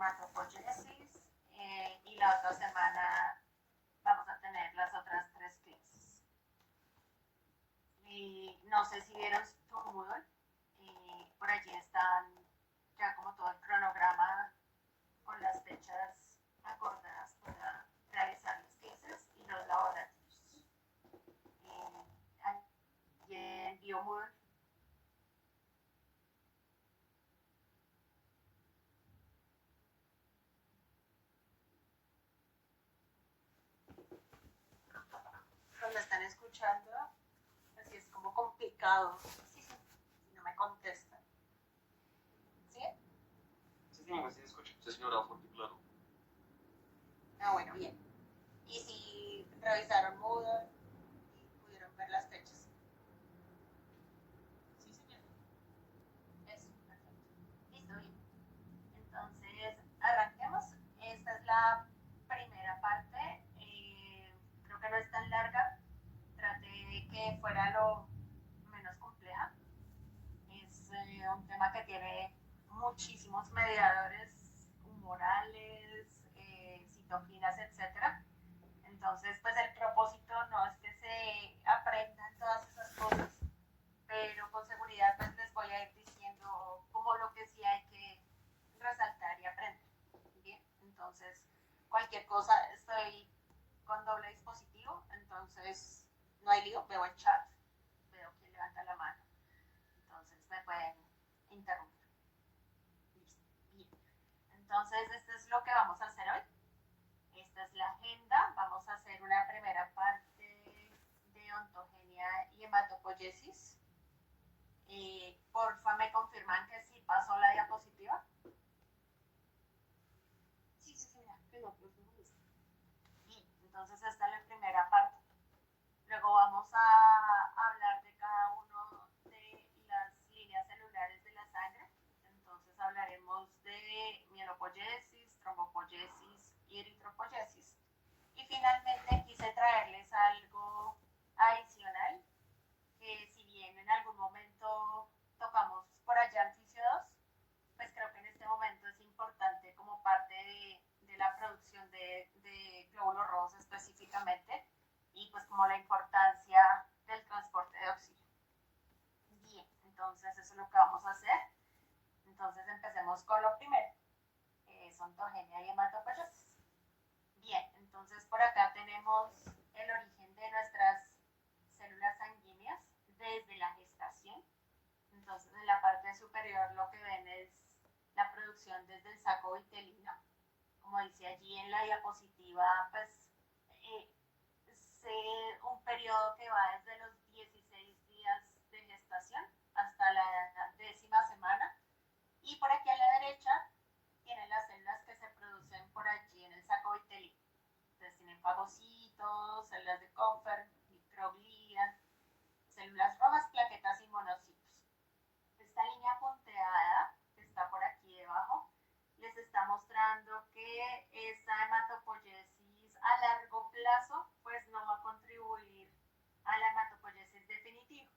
hematopoiesis y la otra semana vamos a tener las otras 3 clases. Y no sé si vieron tu Moodle, por allí están ya como todo el cronograma con las fechas acordadas para realizar las clases y los laboratorios. Allí en BioMoodle me están escuchando, así es como complicado. Sí, no me contestan. ¿Sí? Sí, sí, escucho. Sí, señora, fuerte, claro. Bueno, bien. ¿Y si revisaron Moodle y pudieron ver las fechas? Sí, señora. Eso, perfecto. Listo, bien. Entonces, arranquemos. Esta es la primera parte. Creo que no es tan larga. Traté de que fuera lo menos compleja. Es un tema que tiene muchísimos mediadores humorales, citoquinas, etcétera. Entonces, pues el propósito no es que se aprendan todas esas cosas, pero con seguridad pues les voy a ir diciendo como lo que sí hay que resaltar y aprender. Bien, entonces cualquier cosa estoy con doble dispositivo, entonces no hay lío, veo el chat, veo quién levanta la mano, entonces me pueden interrumpir. Listo, bien. Entonces esto es lo que vamos a hacer hoy. Esta es la agenda. Vamos a hacer una primera parte de ontogenia y hematopoiesis. Porfa, me confirman que sí pasó la diapositiva. Sí, señora. Bien, entonces esta es la primera parte. Luego vamos a hablar de cada uno de las líneas celulares de la sangre. Entonces hablaremos de mielopoiesis, trombopoiesis y eritropoiesis. Y finalmente quise traerles algo adicional, que si bien en algún momento tocamos por allá el fisio 2, pues creo que en este momento es importante como parte de la producción de glóbulos rojos específicamente, y pues como la importancia del transporte de oxígeno. Bien, entonces eso es lo que vamos a hacer. Entonces empecemos con lo primero, ontogenia y hematopoiesis. Bien, entonces por acá tenemos el origen de nuestras células sanguíneas desde la gestación. Entonces en la parte superior lo que ven es la producción desde el saco vitelino. Como dice allí en la diapositiva, pues un periodo que va desde los 16 días de gestación hasta la 10ª semana. Y por aquí a la derecha tienen las células que se producen por allí en el saco vitelino. Entonces tienen fagocitos, células de Kupffer, microglia, células rojas, plaquetas y monocitos. Esta línea punteada que está por aquí debajo les está mostrando que esta hematopoiesis a largo plazo pues no va a contribuir a la hematopoiesis definitiva.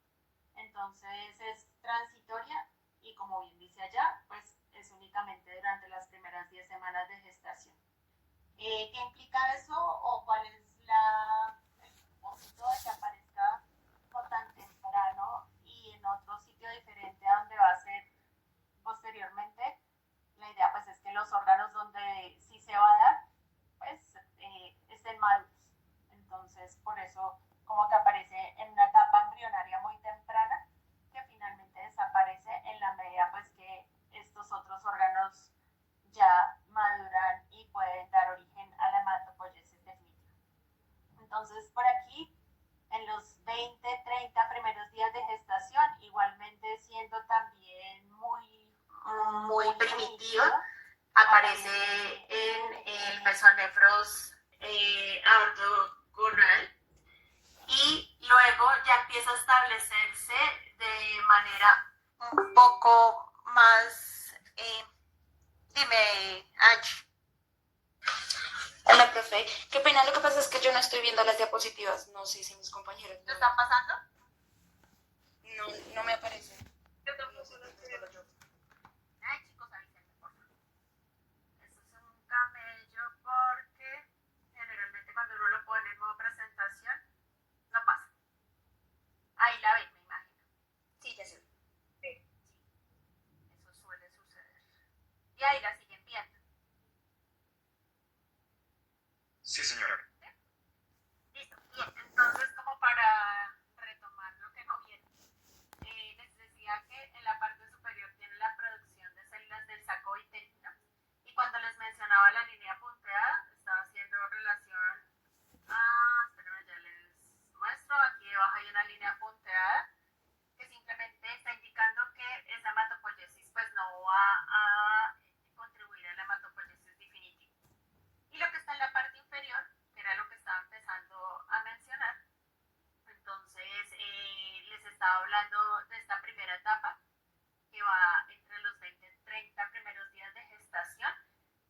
Entonces es transitoria y, como bien dice allá, pues es únicamente durante las primeras 10 semanas de gestación. ¿Qué implica eso o cuál es el propósito de que aparezca tan temprano y en otro sitio diferente a donde va a ser posteriormente? La idea pues es que los órganos donde sí se va a dar pues estén maduros. Entonces por eso como que aparece en una etapa embrionaria muy temprana, que finalmente desaparece en la medida pues que estos otros órganos ya maduran y pueden dar origen a la hematopoiesis definitiva. Entonces por aquí en los 20, 30 primeros días de gestación, igualmente siendo también muy primitiva, aparece en el mesonefros aortogonal y luego ya empieza a establecerse de manera un poco más, dime, Angie. Hola, profe. Qué pena, lo que pasa es que yo no estoy viendo las diapositivas. No sé si mis compañeros... ¿Te están pasando? No me aparece. Yo tampoco lo estoy viendo. Ay, chicos, avísenme, por favor. Esto línea punteada está haciendo relación espérenme, ya les muestro, aquí debajo hay una línea punteada que simplemente está indicando que esa hematopoiesis pues no va a contribuir a la hematopoiesis definitiva. Y lo que está en la parte inferior, que era lo que estaba empezando a mencionar, entonces les estaba hablando de esta primera etapa que va entre los 20 y 30 primeros días de gestación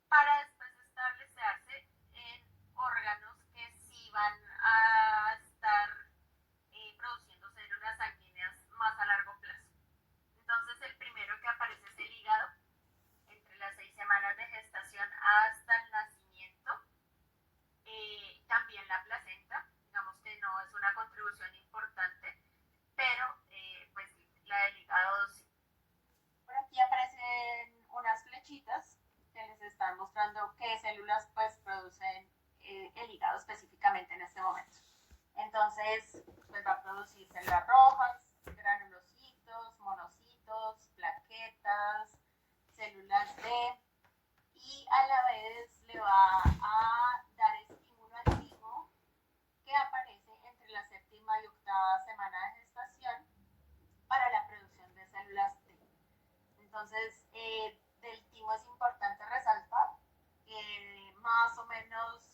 para después establecerse en órganos que sí van a estar produciendo células sanguíneas más a largo plazo. Entonces el primero que aparece es el hígado, entre las 6 semanas de gestación hasta el nacimiento. También la placenta, digamos que no es una contribución importante, pero pues la del hígado sí. Por aquí aparecen unas flechitas que les están mostrando qué células pues producen el hígado específicamente en este momento. Entonces pues va a producir células rojas, granulocitos, monocitos, plaquetas, células B, y a la vez le va a dar estímulo al timo que aparece entre la séptima y octava semana de gestación para la producción de células T. Entonces, del timo es importante resaltar que más o menos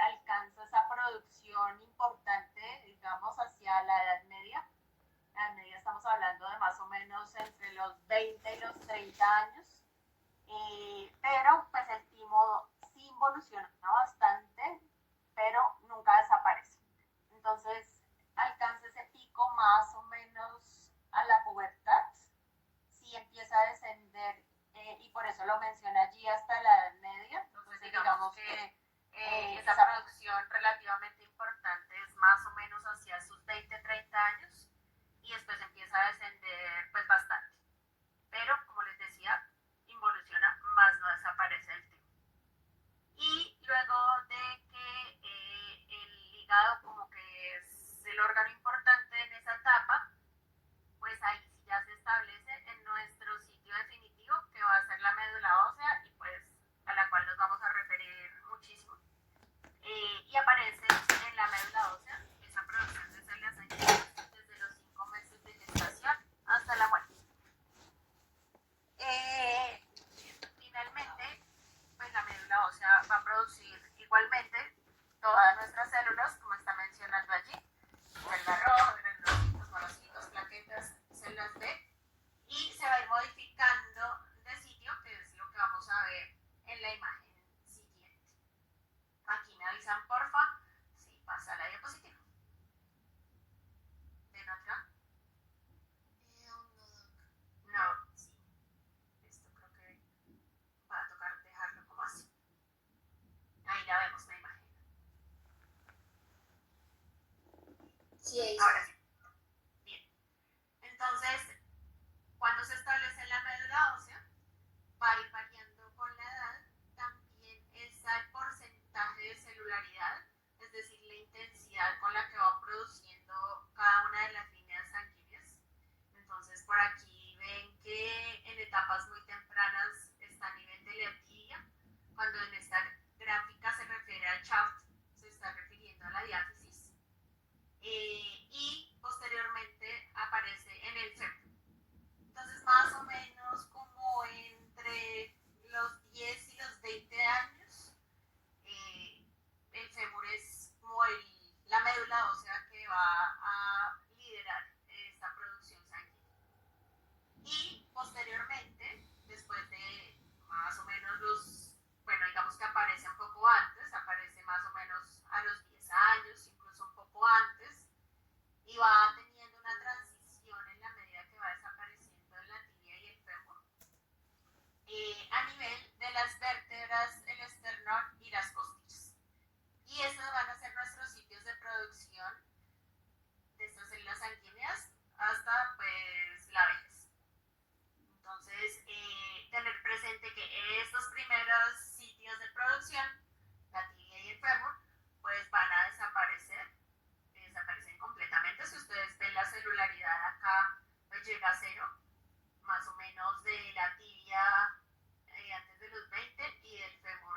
alcanza esa producción importante, digamos, hacia la Edad Media. La Edad Media estamos hablando de más o menos entre los 20 y los 30 años. Pero pues el timo sí involuciona bastante, pero nunca desaparece. Entonces alcanza ese pico más o menos a la pubertad, sí empieza a descender y por eso lo menciona allí hasta la Edad Media. Entonces digamos que esa producción relativamente importante es más o menos hacia sus 20-30 años y después empieza a descender pues bastante. Pero como les decía, involuciona, más no desaparece el timo. Y luego de que el hígado como que es el órgano importante en esa etapa, pues ahí sí ya se establece en nuestro sitio definitivo, que va a ser la médula ósea y pues a la cual nos vamos a referir muchísimo. Y aparece en la médula ósea esa producción de células sanguíneas desde los 5 meses de gestación hasta la muerte. Finalmente, pues la médula ósea va a producir igualmente todas nuestras células, como está mencionando allí, células rojas, granulocitos, monocitos, plaquetas, células B, y se va a ir modificando de sitio, que es lo que vamos a ver en la imagen siguiente. Aquí me avisan, porfa, si pasa la diapositiva. ¿Ven otra? No, sí. Esto creo que va a tocar dejarlo como así. Ahí la vemos la imagen. Sí, Ahora sí. Bien. Entonces, cuando se establece la médula ósea, va a ir variando con la edad también ese porcentaje de celularidad, es decir, la intensidad con la que va produciendo cada una de las líneas sanguíneas. Entonces, por aquí ven que en etapas muy tempranas está a nivel de la tibia, cuando en esta gráfica se refiere al shaft, se está refiriendo a la diáfisis, y posteriormente aparece en el fémur. Entonces, más o menos como entre los 10 y los 20 años, el fémur es como la médula ósea que va a liderar esta producción sanguínea. Y posteriormente, después de más o menos digamos que aparece un poco antes, aparece más o menos a los 10 años, incluso un poco antes, y va teniendo una transición en la medida que va desapareciendo la tibia y el fémur, a nivel de las vértebras, el esternón y las costillas. Y esos van a ser nuestros sitios de producción de estas células sanguíneas hasta pues la vejez. Entonces, tener presente que estos primeros sitios de producción, la tibia y el fémur, pues van a desaparecen completamente. Si ustedes ven la celularidad acá, pues llega a cero, más o menos de la tibia antes de los 20 y del fémur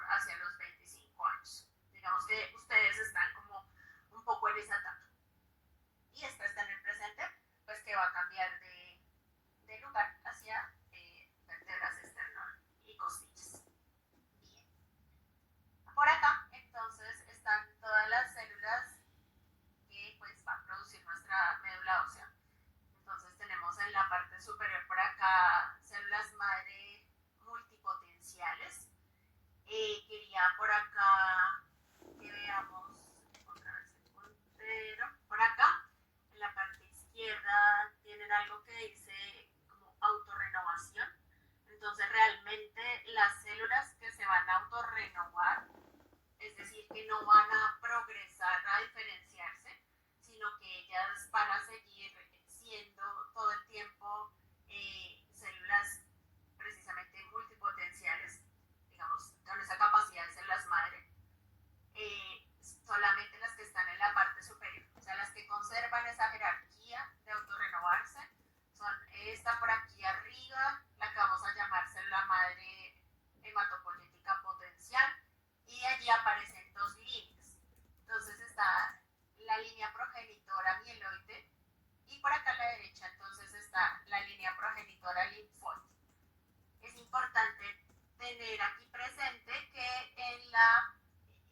algo que dice como autorrenovación. Entonces realmente las células que se van a autorrenovar, es decir, que no van a progresar, a diferenciarse, sino que ellas van a seguir siendo todo el tiempo células precisamente multipotenciales, digamos, con esa capacidad de células madre, solamente las que están en la parte superior, o sea, las que conservan esa jerarquía de autorrenovarse, son esta por aquí arriba, la que vamos a llamar célula madre hematopoyética potencial, y allí aparecen dos líneas. Entonces está la línea progenitora mieloide y por acá a la derecha entonces está la línea progenitora linfoide. Es importante tener aquí presente que en la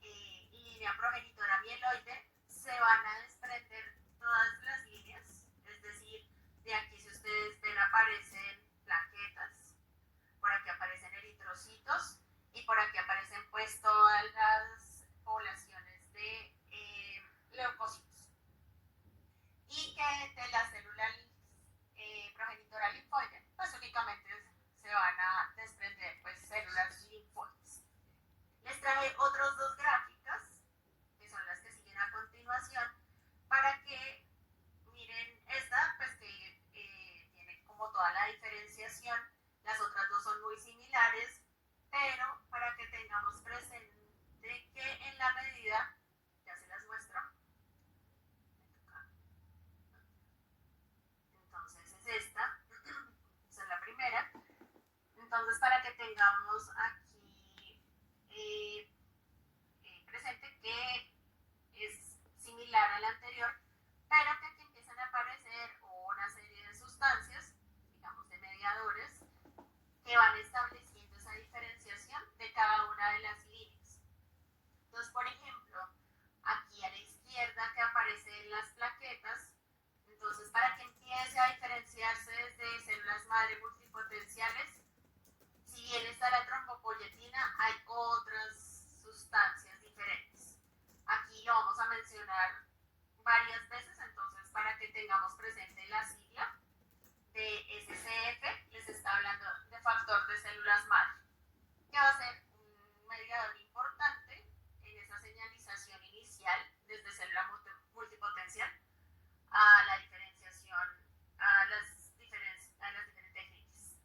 línea progenitora mieloide se van a desprender todas las líneas, es decir, de aquí si ustedes ven aparecen plaquetas, por aquí aparecen eritrocitos y por aquí aparecen pues todas las poblaciones de leucocitos. Y que de la célula progenitora linfoide pues únicamente se van a desprender pues células linfoides. Les traje otros dos gráficas que son las que siguen a continuación para que miren esta pues que tiene como toda la diferenciación. Las otras dos son muy similares, pero para que tengamos presente que en la medida, ya se las muestro, entonces es esta, esa es la primera. Entonces para que tengamos aquí presente que es similar a la anterior, pero que aquí empiezan a aparecer una serie de sustancias, digamos de mediadores, que van estableciendo esa diferenciación de cada una de las líneas. Entonces, por ejemplo, aquí a la izquierda que aparecen las plaquetas, entonces para que empiece a diferenciarse desde células madre multipotenciales, si bien está la trombopoyetina, hay otras sustancias diferentes. Aquí lo vamos a mencionar varias veces, entonces para que tengamos presente la sigla de SCF, les está hablando de factor de células madre, que va a ser un mediador importante en esa señalización inicial desde célula multipotencial a la diferenciación, a las diferentes líneas.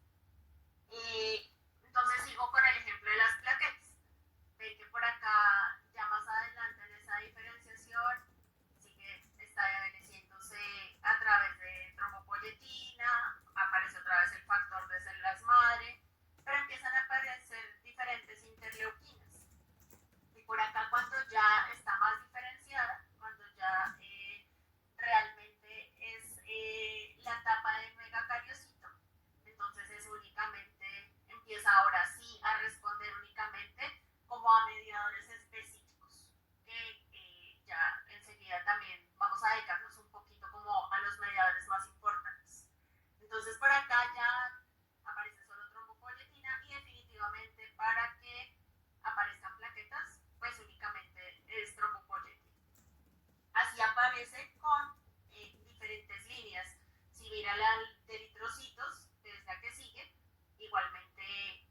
Entonces sigo con el ejemplo de las plaquetas. Ven que por acá, ya más adelante en esa diferenciación, sigue estableciéndose a través de trombopoyetina, aparece otra vez el factor de células madre, pero empiezan a aparecer diferentes interleuquinas. Y por acá cuando ya está más diferenciada, cuando ya realmente es la etapa de megacariocito, entonces es únicamente, empieza ahora sí a responder únicamente como a mediadores específicos, que ya enseguida también vamos a dedicarnos un poquito como a los mediadores más importantes. Entonces por acá ya aparece solo trombopoyetina y definitivamente para que aparezcan plaquetas, pues únicamente es trombopoyetina. Así aparece con diferentes líneas. Si mira la de eritrocitos, que es la que sigue, igualmente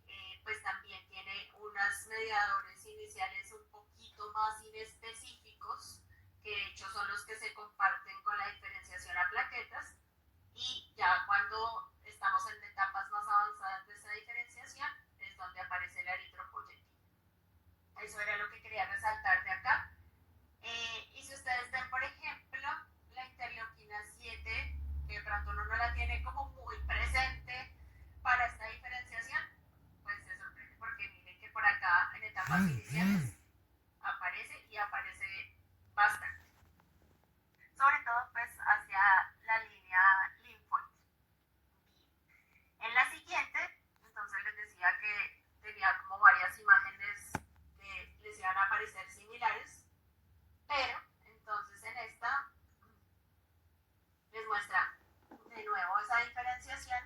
pues también tiene unos mediadores iniciales un poquito más inespecíficos, que de hecho son los que se comparten con la diferenciación a plaquetas, y ya cuando estamos en etapas más avanzadas de esa diferenciación es donde aparece la eritropoyetina. Eso era lo que quería resaltar de acá. Y si ustedes ven, por ejemplo, la interleuquina 7, que de pronto uno no la tiene como muy presente para esta diferenciación, pues se sorprende porque miren que por acá en etapas iniciales aparece y aparece bastante. Sobre todo pues hacia la línea linfoide. En la siguiente, entonces les decía que tenía como varias imágenes que les iban a aparecer similares, pero entonces en esta les muestra de nuevo esa diferenciación.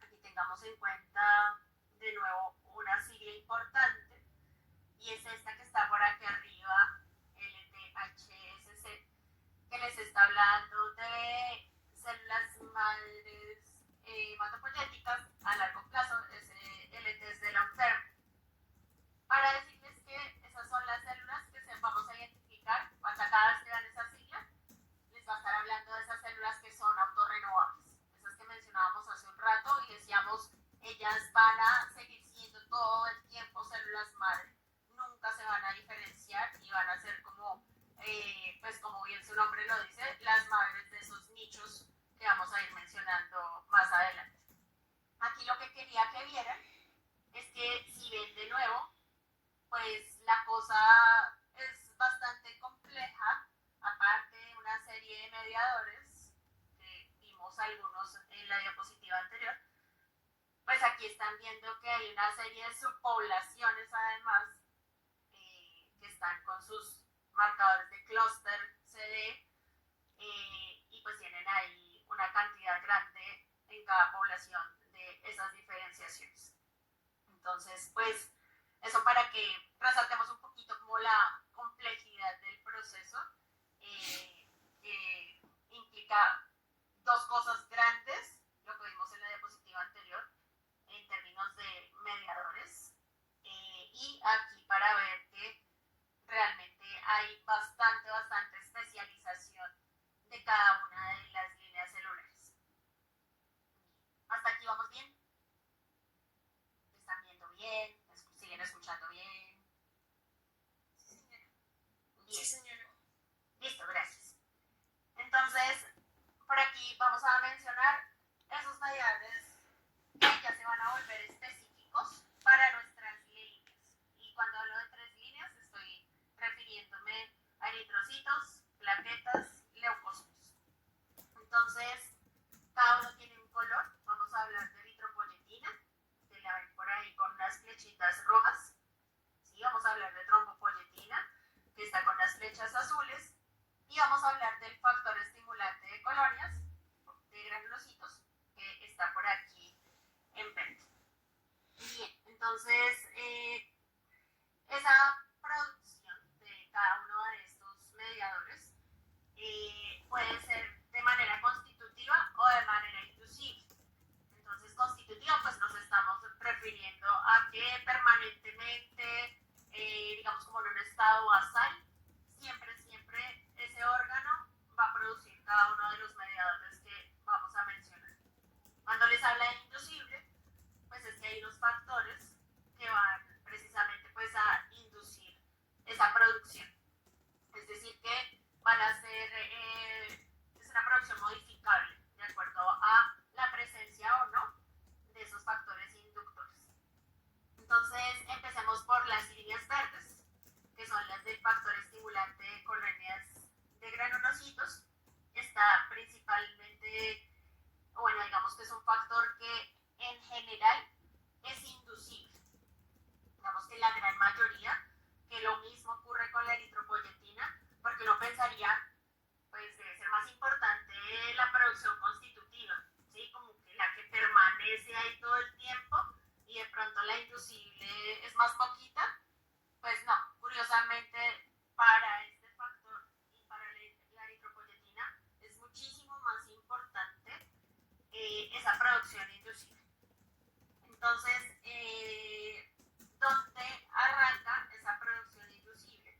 Aquí tengamos en cuenta de nuevo una sigla importante, y es esta que está por aquí arriba, LTHSC, que les está hablando de células madres hematopoyéticas a largo plazo, es el test de long term, para decirles que esas son las células que vamos a identificar cuando cada vez que dan esa sigla, les va a estar hablando de esas células que son autorrenovables, esas que mencionábamos hace un rato y decíamos, ellas van a seguir siendo todo el tiempo células madre, nunca se van a diferenciar y van a ser como, pues como bien su nombre lo dice, las madres de esos nichos que vamos a ir mencionando más adelante. Aquí lo que quería que vieran es que si ven de nuevo, pues la cosa es bastante compleja, aparte de una serie de mediadores, que vimos algunos en la diapositiva anterior, pues aquí están viendo que hay una serie de subpoblaciones además que están con sus marcadores de clúster CD y pues tienen ahí una cantidad grande en cada población de esas diferenciaciones. Entonces, pues eso para que resaltemos un poquito como la complejidad del proceso que implica dos cosas grandes, lo que vimos en la diapositiva anterior, en términos de mediadores, y aquí para ver que realmente hay bastante especialización de cada una de las líneas celulares. ¿Hasta aquí vamos bien? ¿Me están viendo bien? ¿Me siguen escuchando bien? Sí, señora. Bien. Sí, señora. Listo, gracias. Entonces, por aquí vamos a mencionar esos mediadores que ya se van a volver específicos para nuestras líneas. Y cuando hablo de 3 líneas, estoy refiriéndome a eritrocitos, plaquetas, leucocitos. Entonces, cada uno tiene un color. Vamos a hablar de eritropoyetina, que la ven por ahí con unas flechitas rojas. Sí, vamos a hablar de trombopoyetina, que está con las flechas azules. Y vamos a hablar del factor estimulante de colonias, de granulocitos, que está por aquí en verde. Bien, entonces, esa producción de cada uno de estos mediadores puede ser de manera constitutiva o de manera inducible. Entonces, constitutiva, pues nos estamos refiriendo a que permanentemente, digamos como en un estado basal, siempre ese órgano va a producir cada uno de los mediadores que vamos a mencionar. Cuando les habla de inducible, pues es que hay unos factores que van precisamente pues a inducir esa producción. Es decir, que van a ser, es una producción modificable de acuerdo a la presencia o no de esos factores inductores. Entonces, empecemos por las líneas verdes, que son las del factor estimulante de colonias de granulocitos. Está principalmente, bueno, digamos que es un factor que en general es inducible. Digamos que la gran mayoría, que lo mismo ocurre con la eritropoyetina, porque uno pensaría, pues debe ser más importante la producción constitutiva, ¿sí? Como que la que permanece ahí todo el tiempo y de pronto la inducible es más poquita. Pues no, curiosamente para este factor y para la eritropoyetina es muchísimo más importante esa producción inducible. Entonces, ¿dónde arranca esa producción inducible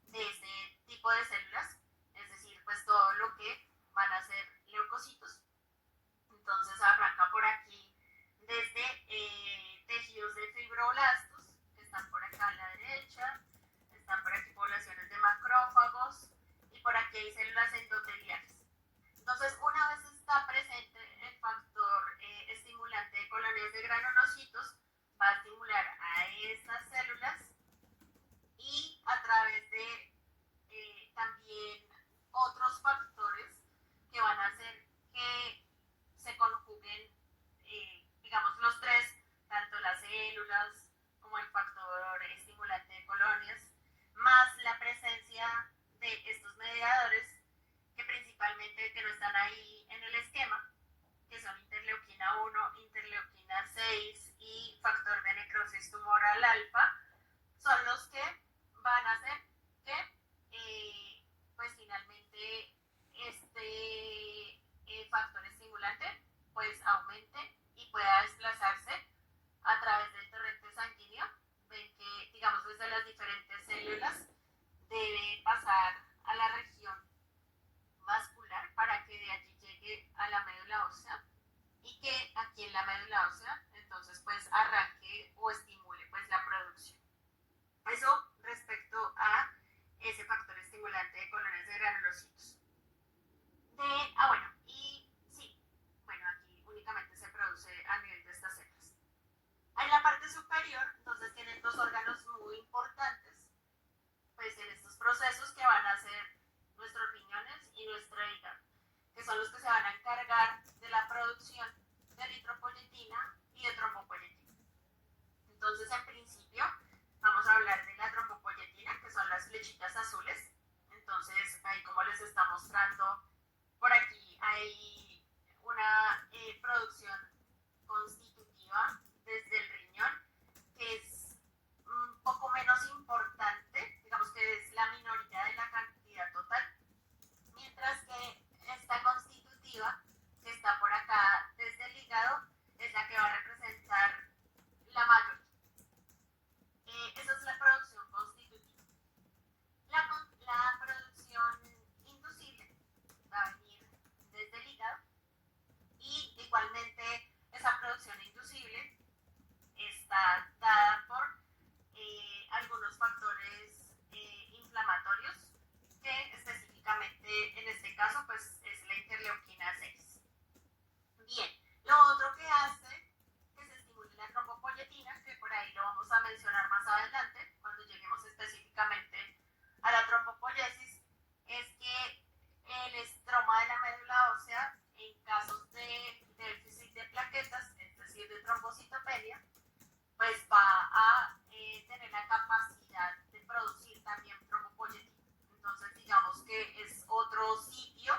de este tipo de células? Es decir, pues todo lo que van a ser leucocitos. Entonces arranca por aquí desde tejidos de fibroblastos, que están por acá a la derecha, están por aquí poblaciones de macrófagos y por aquí hay células endoteliales. Entonces, una vez está presente el factor estimulante de colonias de granulocitos, va a estimular a estas células y a través de también otros factores que van a hacer que se conjuguen, digamos, los tres, tanto las células como el factor estimulante de colonias, más la presencia de estos mediadores que principalmente que no están ahí en el esquema, que son interleuquina 1, interleuquina 6 y factor de necrosis tumoral alfa, son los que van a hacer que pues finalmente este factor estimulante pues aumente y pueda desplazarse a través del torrente sanguíneo. Ven que, digamos, desde las diferentes células debe pasar a la región vascular para que de allí llegue a la médula ósea y que aquí en la médula ósea entonces pues arranque o estimule pues la producción. Eso respecto a ese factor estimulante de colonias de granulocitos. Aquí únicamente se produce a nivel de estas células. En la parte superior, entonces tienen dos órganos muy importantes, pues en estos procesos que van a ser nuestros riñones y nuestro hígado, que son los que se van a encargar de la producción de eritropoyetina y de trombopoyetina. Entonces, en principio, vamos a hablar de la trombopoyetina, que son las flechitas azules. Entonces, ahí como les está mostrando, por aquí hay una producción constitutiva desde el riñón, que es un poco menos importante, digamos que es la minoría de la cantidad total, mientras que esta constitutiva, que está por acá desde el hígado, es la que va a representar la mayoría. Esa es la producción constitutiva. La producción inducible va a venir desde el hígado y igualmente esa producción inducible está dada por algunos factores inflamatorios que específicamente en este caso pues es la interleuquina 6. Bien, lo otro que hace que se estimule la trombopoyetina, que por ahí lo vamos a mencionar más adelante cuando lleguemos específicamente a la trombopoyesis, es que el estroma de la médula ósea en casos de déficit de plaquetas, es decir, de trombocitopenia, pues va a tener la capacidad de producir también trombopoyetina. Entonces, digamos que es otro sitio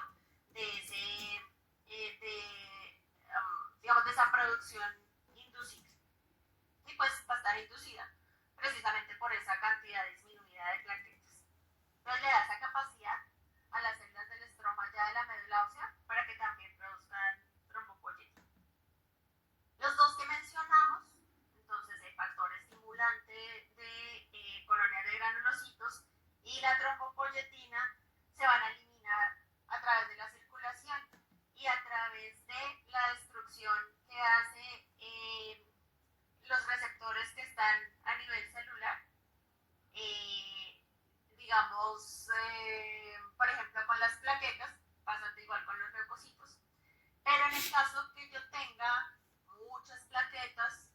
de ese, digamos, de esa producción inducida. Y pues va a estar inducida precisamente por esa cantidad disminuida de plaquetas. Entonces le da esa capacidad a las células del estroma ya de la médula ósea para que también produzcan trombopoyetina. Los dos que mencionamos, entonces el factor estimulante de colonias de granulocitos y la trombopoyetina, se van a eliminar a través de la circulación y a través de la destrucción que hace los receptores que están a nivel celular, digamos, por ejemplo, con las plaquetas, pasa igual con los leucocitos. Pero en el caso que yo tenga muchas plaquetas,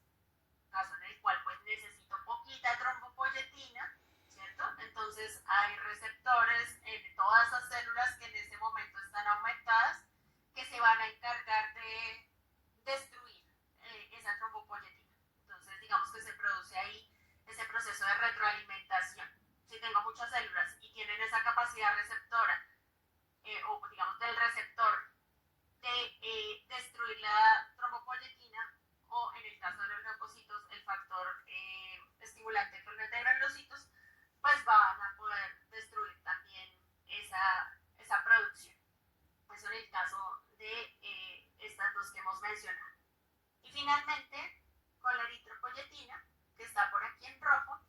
caso en el cual pues necesito poquita trombopoyetina, ¿cierto? Entonces hay receptores en todas esas células que en ese momento están aumentadas, que se van a encargar de destruir esa trombopoyetina. Entonces digamos que se produce ahí ese proceso de retroalimentación. Si tengo muchas células y tienen esa capacidad receptora, o digamos del receptor, de destruir la trombopoyetina, o en el caso de los leucocitos, el factor estimulante que de granulocitos, pues van a poder destruir también esa producción. Eso en el caso de estas dos que hemos mencionado. Y finalmente, con la eritropoyetina, que está por aquí en rojo,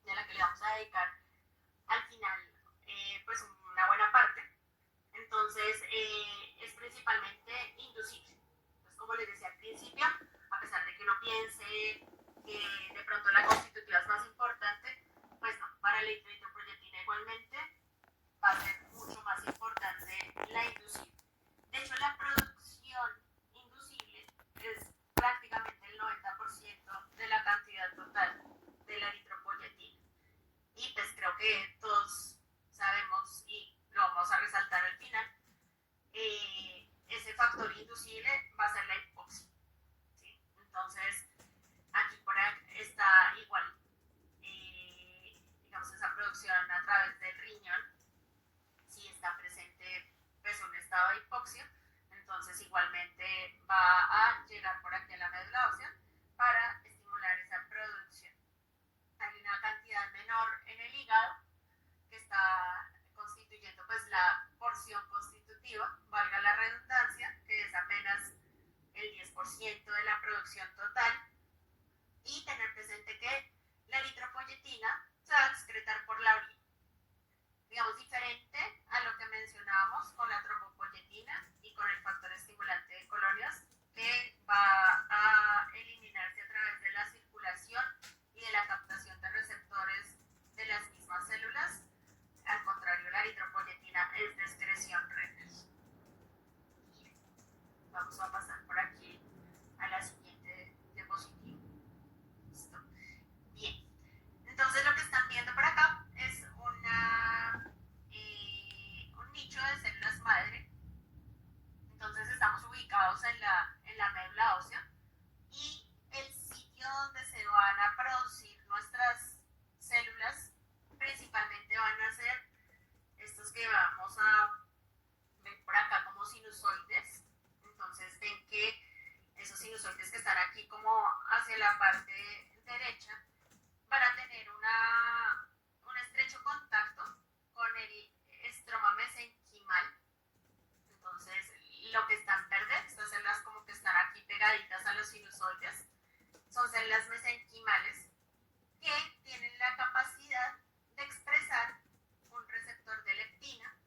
de la que le vamos a dedicar al final pues una buena parte. Entonces es principalmente inducible. Entonces, como les decía al principio, a pesar de que uno piense que de pronto la constitutiva es más importante, pues no, para la eritropoyetina igualmente va a ser mucho más importante la inducible. De hecho, la producción inducible es prácticamente el 90% de la cantidad total de la eritropoyetina. Y pues creo que todos sabemos, y lo vamos a resaltar al final, ese factor inducible va a ser la hipoxia, ¿sí? Entonces, aquí por ahí está igual, digamos, esa producción a través del riñón, si está presente pues un estado de hipoxia, entonces igualmente va a llegar por aquí a la médula ósea para estimular esa producción. Hay una cantidad menor en el hígado que está constituyendo pues la porción constitutiva, valga la redundancia, 10% de la producción total, y tener presente que la eritropoyetina se va a excretar por la orina. Digamos, diferente a lo que mencionábamos con la trombopoyetina y con el factor estimulante de colonias, que va a eliminarse a través de la circulación y de la captación de receptores de las mismas células. Al contrario, la eritropoyetina es de excreción renal. Vamos a pasar por aquí a la siguiente diapositiva. Listo. Bien. Entonces lo que están viendo por acá es un nicho de células madre. Entonces estamos ubicados en la médula ósea, y el sitio donde se van a producir nuestras células principalmente van a ser estos que vamos a ver por acá como sinusoides. Entonces ven que esos sinusoides que están aquí como hacia la parte derecha van a tener un estrecho contacto con el estroma mesenquimal. Entonces lo que está en verde, estas células como que están aquí pegaditas a los sinusoides, son células mesenquimales que tienen la capacidad de expresar un receptor de leptina.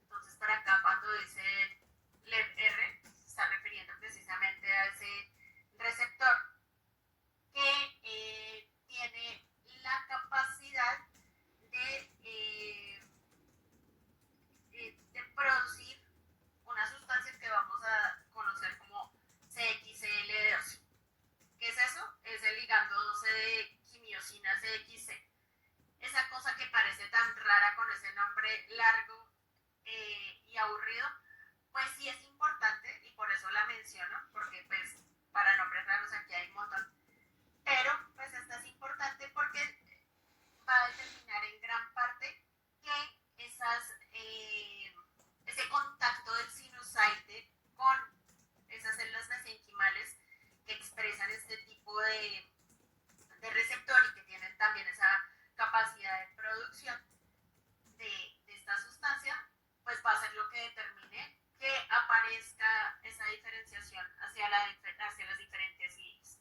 Entonces por acá cuando dice LEPR se está refiriendo precisamente a ese receptor que tiene la capacidad de producir una sustancia que vamos a conocer como CXCL12. ¿Qué es eso? Es el ligando 12 de quimiosina CXC. Esa cosa que parece tan rara con ese nombre largo y aburrido, pues sí es importante y por eso la menciono, porque pues para nombres raros aquí hay un montón. Pero pues esta es importante porque va a determinar en gran parte que ese contacto del sinusoide con esas células mesenquimales que expresan este tipo de receptor y que tienen también esa capacidad de producción de esta sustancia, pues va a ser lo que determine que aparezca esa diferenciación hacia las diferentes IDs.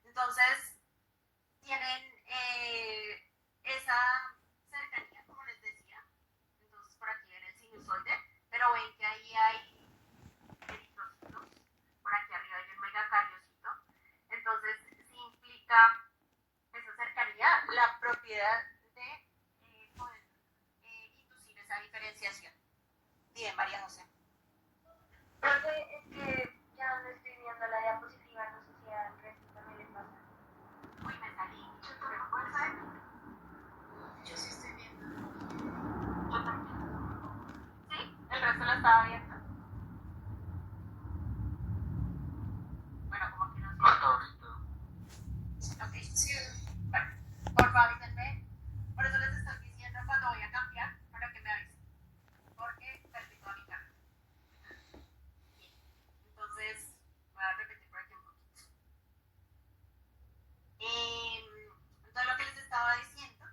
Entonces, tienen esa cercanía, como les decía. Entonces, por aquí ven el sinusoide, pero ven que ahí hay eritrocitos, por aquí arriba hay un megacariocito. Entonces, sí implica esa cercanía, la propiedad de poder inducir esa diferenciación. Bien, María José. Profe, es que ya no estoy viendo la diapositiva, no sé si al resto también les pasa. Uy, me salí. ¿Pero puedes ver? Yo sí estoy viendo. Yo también. ¿Sí? ¿El resto lo estaba viendo? Bueno, como que no sé. Hasta ahorita. Ok. Sí. Bueno, por favor avísenme. Por eso les estoy diciendo cuando voy a cambiar, para que me avisen. Porque perdí toda mi cara. Bien. Entonces, voy a repetir por aquí un poquito. Entonces, lo que les estaba diciendo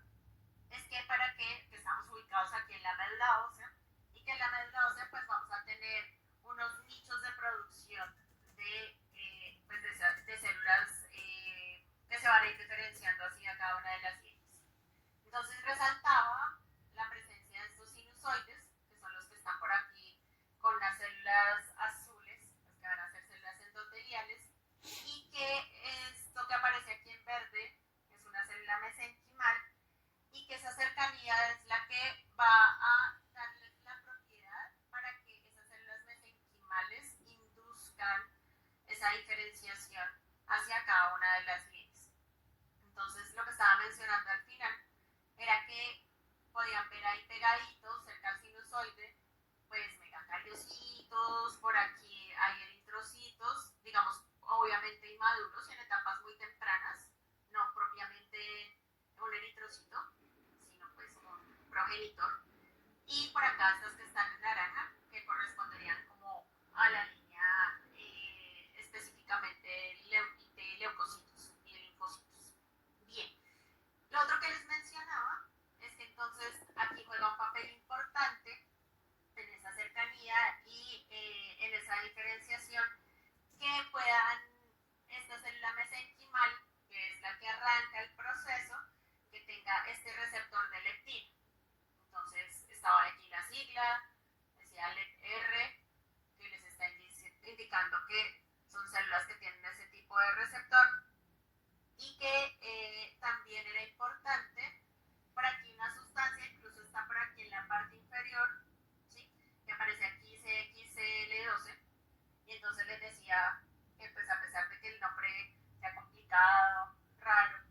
es que para que estamos ubicados aquí en la médula ósea, y que en la médula ósea pues vamos a tener unos nichos de producción de células que se van a ir diferenciando hacia cada una de las líneas. Entonces resaltaba la presencia de estos sinusoides, que son los que están por aquí con las células azules, las que van a ser células endoteliales, y que esto que aparece aquí en verde es una célula mesenquimal, y que esa cercanía es la que va a darles la propiedad para que esas células mesenquimales induzcan esa diferenciación hacia cada una de las líneas. Entonces, lo que estaba mencionando al final era que podían ver ahí pegaditos cerca al sinusoide, pues megacariocitos, por aquí hay eritrocitos, digamos, obviamente inmaduros en etapas muy tempranas, no propiamente un eritrocito, sino pues un progenitor. Y por acá estas que están en naranja, que corresponderían como a la línea específicamente de leucocitos y de linfocitos. Bien, lo otro que les mencionaba es que entonces aquí juega un papel importante en esa cercanía y en esa diferenciación, que puedan importante, por aquí una sustancia, incluso está por aquí en la parte inferior, ¿sí? Que aparece aquí CXCL12, y entonces les decía que pues a pesar de que el nombre sea complicado, raro,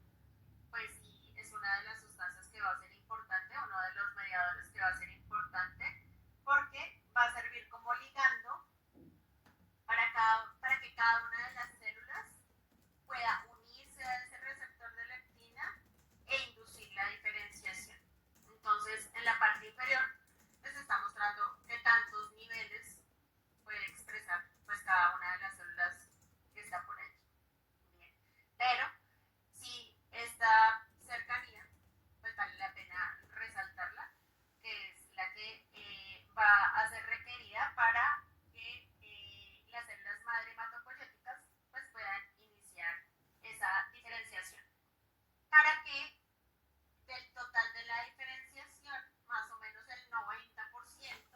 pues sí es una de las sustancias que va a ser importante, uno de los mediadores que va a ser importante, porque va a servir como ligando para que cada una de las células pueda unirse a ese receptor de leptina e inducir la diferenciación. Entonces, en la parte inferior les está mostrando qué tantos niveles puede expresar pues cada una de las células que está por allí. Bien. Pero si esta cercanía, pues vale la pena resaltarla, que es la que va a ser requerida para que las células madre hematopoyéticas pues puedan iniciar esa diferenciación. Para que del total de la diferenciación, más o menos el 90%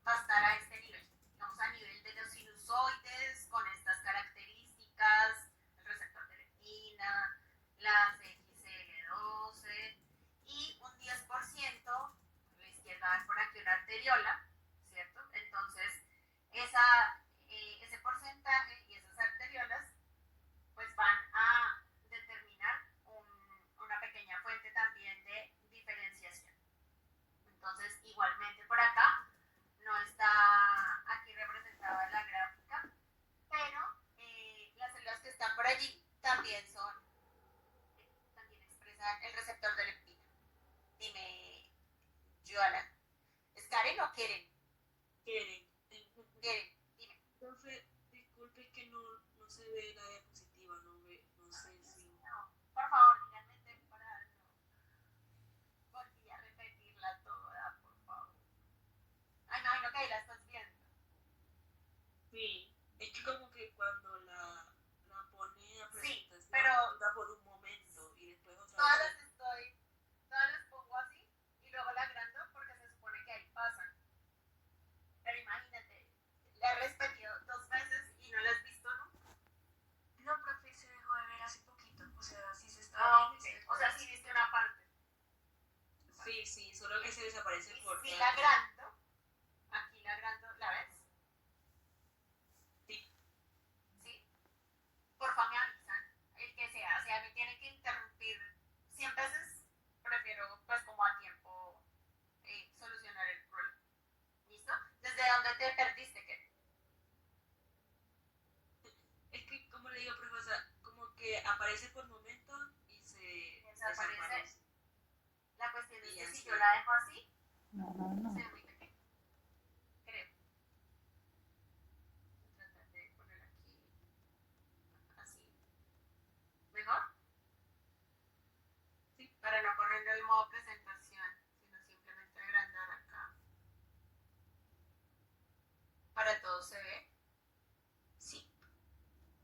va a estar a este nivel, digamos a nivel de los sinusoides, con estas características, el receptor de leptina, las XL12 y un 10%, a la izquierda ven por aquí una arteriola, ¿cierto? Entonces, ese porcentaje y esas arteriolas pues van a determinar una pequeña fuente también de diferenciación. Entonces, igualmente por acá, no está aquí representada la gráfica, pero las células que están por allí también también expresan el receptor de leptina. Dime, Joana, ¿es Karen o Keren? Quieren. Keren, dime. Profe, disculpe que no se ve la diapositiva, no sé si... No, por favor, díganme temporal, no. Volví a repetirla toda, por favor. Ay, no, no, que ahí la estás viendo. Sí, es que como que cuando la pone a Sí, presentación, pero da por un momento y después otra todas vez. las pongo así y luego la agrando porque se supone que ahí pasan. Pero imagínate, la he repetido 2 veces y no la has visto nunca. No, profe, se dejó de ver hace poquito. O sea, sí se está viendo. Okay. O sea, sí viste una parte. Sí, solo que se desaparece Y por... si la agrando, aquí la agrando, ¿la ves? Sí. ¿Sí? Porfa, me avisan. El que sea, o sea, me tiene que interrumpir 100 veces. Prefiero, pues, como a tiempo solucionar el problema. ¿Listo? ¿Desde dónde te perdiste? ¿Qué? Es que, como le digo, profesora, como que aparece por momentos y se Desaparece. La cuestión es Y que así. si yo la dejo así, No. se ve muy pequeña. Creo. Voy a tratar de poner aquí así. ¿Mejor? Sí. Para no ponerlo en modo presentación, sino simplemente agrandar acá. Para todos se ve. Sí.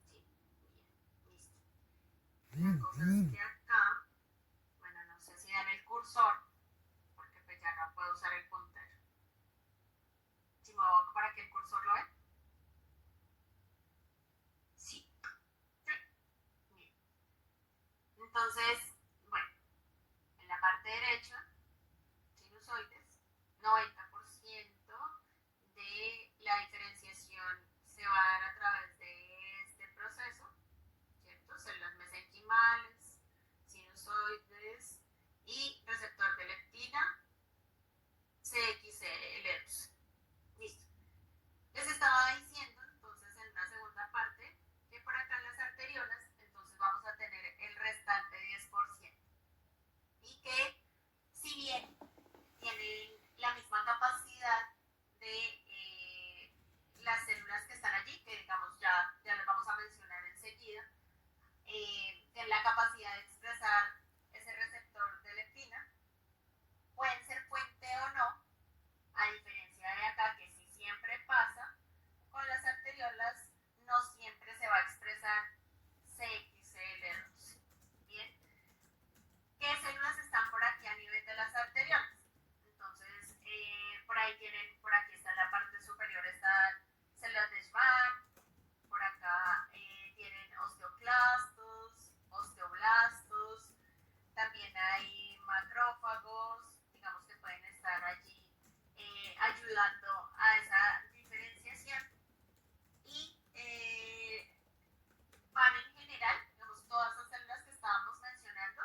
Sí, bien, listo. La cosa es que acá, bueno, no sé si dan el cursor, porque pues ya no puedo usar el puntero. Si me muevo para que el cursor lo ve. Sí. Bien. Entonces, bueno, en la parte derecha, sinusoides, 90% de la diferenciación se va a dar a través de este proceso, ¿cierto? Células mesenquimales, sinusoides y receptor de leptina, CXL2. Listo. Les estaba diciendo entonces en una segunda parte que por acá en las arteriolas entonces vamos a tener el restante 10%. Y que si bien tienen la misma capacidad de las células que están allí, que digamos ya las vamos a mencionar enseguida, tienen la capacidad de expresar ese receptor macrófagos, digamos que pueden estar allí ayudando a esa diferenciación. Y van en general, digamos, todas las células que estábamos mencionando,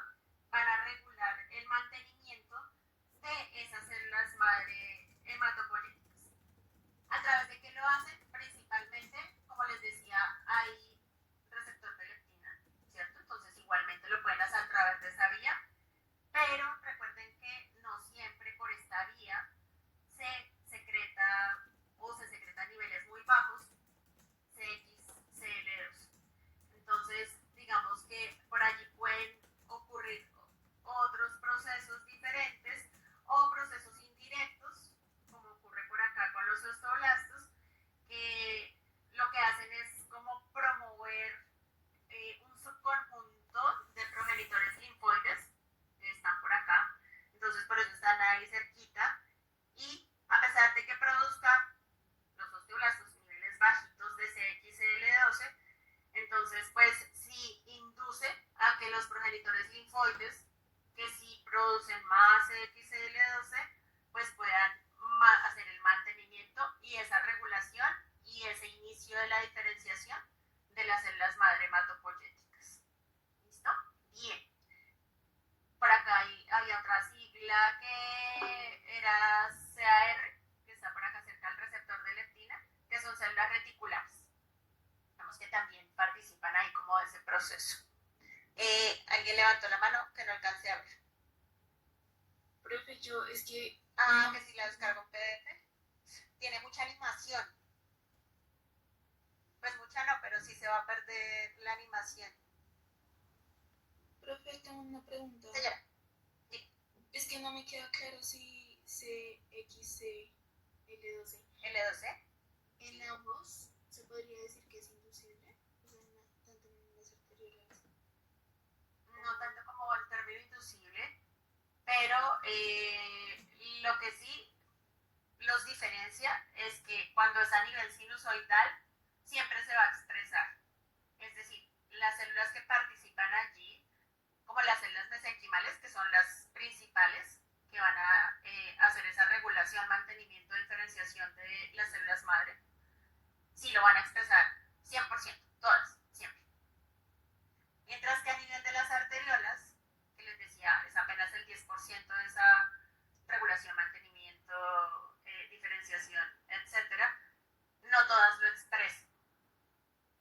van a regular el mantenimiento de esas células madre hematopoyéticas. ¿A través de qué lo hacen? Principalmente, como les decía, hay receptor de leptina, ¿cierto? Entonces igualmente lo pueden hacer a través de esa vía, pero recuerden que no siempre por esta vía se secreta o se secreta a niveles muy bajos CXCL2. Entonces, digamos que por allí pueden ocurrir otros procesos diferentes o procesos indirectos, como ocurre por acá con los osteoblastos, que lo que hacen es como promover un subconjunto de progenitores linfoides que están por acá. Entonces, por eso están ahí cerquita. Y a pesar de que produzca los osteoblastos niveles bajitos de CXCL12, entonces, pues sí induce a que los progenitores linfoides, que sí producen más CXCL12, pues puedan hacer el mantenimiento y esa regulación y ese inicio de la diferenciación de las células madre hematopoyéticas. ¿Listo? Bien. Por acá había otra sigla que era CAR, que está por acá cerca del receptor de leptina, que son células reticulares. Digamos que también participan ahí como de ese proceso. ¿Alguien levantó la mano que no alcancé a ver? Profe, yo es que... Que si la descargo en PDF. Tiene mucha animación. Pues mucha no, pero sí se va a perder la animación. Profe, tengo una pregunta. Señora. Es que no me queda claro si CXCL12 L12. en ambos se podría decir que es inducible, o sea, tanto en las arteriales. No tanto como el término inducible, pero lo que sí los diferencia es que cuando es a nivel sinusoidal siempre se va a expresar. Es decir, las células que participan allí, como las células mesenquimales, que son las principales que van a hacer esa regulación, mantenimiento, diferenciación de las células madre, sí lo van a expresar 100%, todas, siempre. Mientras que a nivel de las arteriolas, que les decía, es apenas el 10% de esa regulación, mantenimiento, diferenciación, etcétera, no todas lo expresan.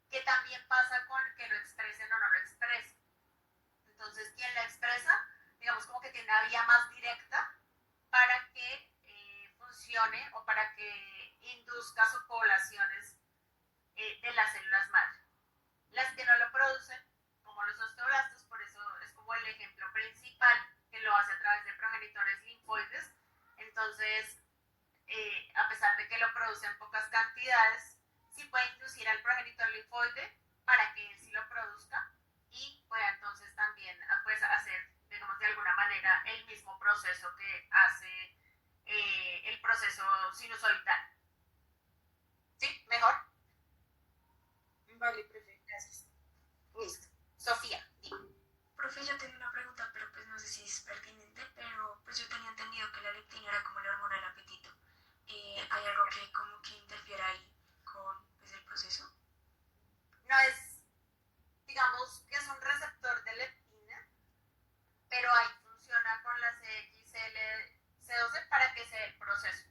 ¿Qué también pasa con que lo expresen o no lo expresen? Entonces, quien la expresa, digamos como que tiene una vía más directa para que funcione o para que induzca subpoblaciones de las células madre. Las que no lo producen, como los osteoblastos, por eso es como el ejemplo principal que lo hace a través de progenitores linfoides. Entonces, a pesar de que lo produce en pocas cantidades, sí puede inducir al progenitor linfoide para que él sí lo produzca y pueda entonces también pues, hacer, digamos, de alguna manera el mismo proceso que hace el proceso sinusoidal. ¿Sí? ¿Mejor? Vale, profe, gracias. Listo. Sofía, dime. Profe, yo tengo una pregunta, pero pues no sé si es pertinente, pero pues yo tenía entendido que la leptina era como la hormona del apetito. ¿Hay algo que como que interfiera ahí con pues, el proceso? No es, digamos, que es un receptor de leptina, pero ahí funciona con la CXL12 para que se dé el proceso.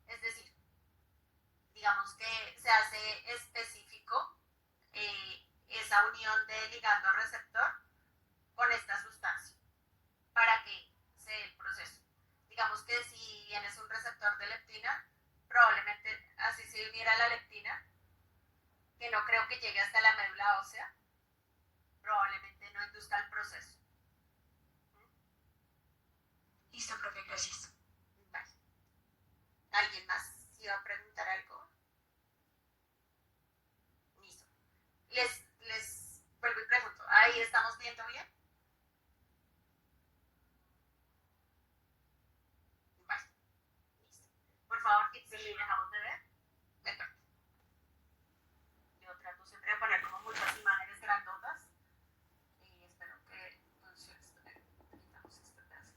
Es decir, digamos que se hace específico esa unión de ligando-receptor con esta sustancia para que se dé el proceso. Digamos que si tienes un receptor de leptina, probablemente así se uniera la leptina, que no creo que llegue hasta la médula ósea, probablemente no induzca el proceso. Listo, profe, gracias. Vale. ¿Alguien más iba a preguntar algo? Listo. Les vuelvo y pregunto, ¿ahí estamos viendo bien? Vale. Listo. Por favor, si dejamos de ver. Perfecto. Yo trato siempre de poner como muchas imágenes grandotas y espero que entonces quitamos este pedazo.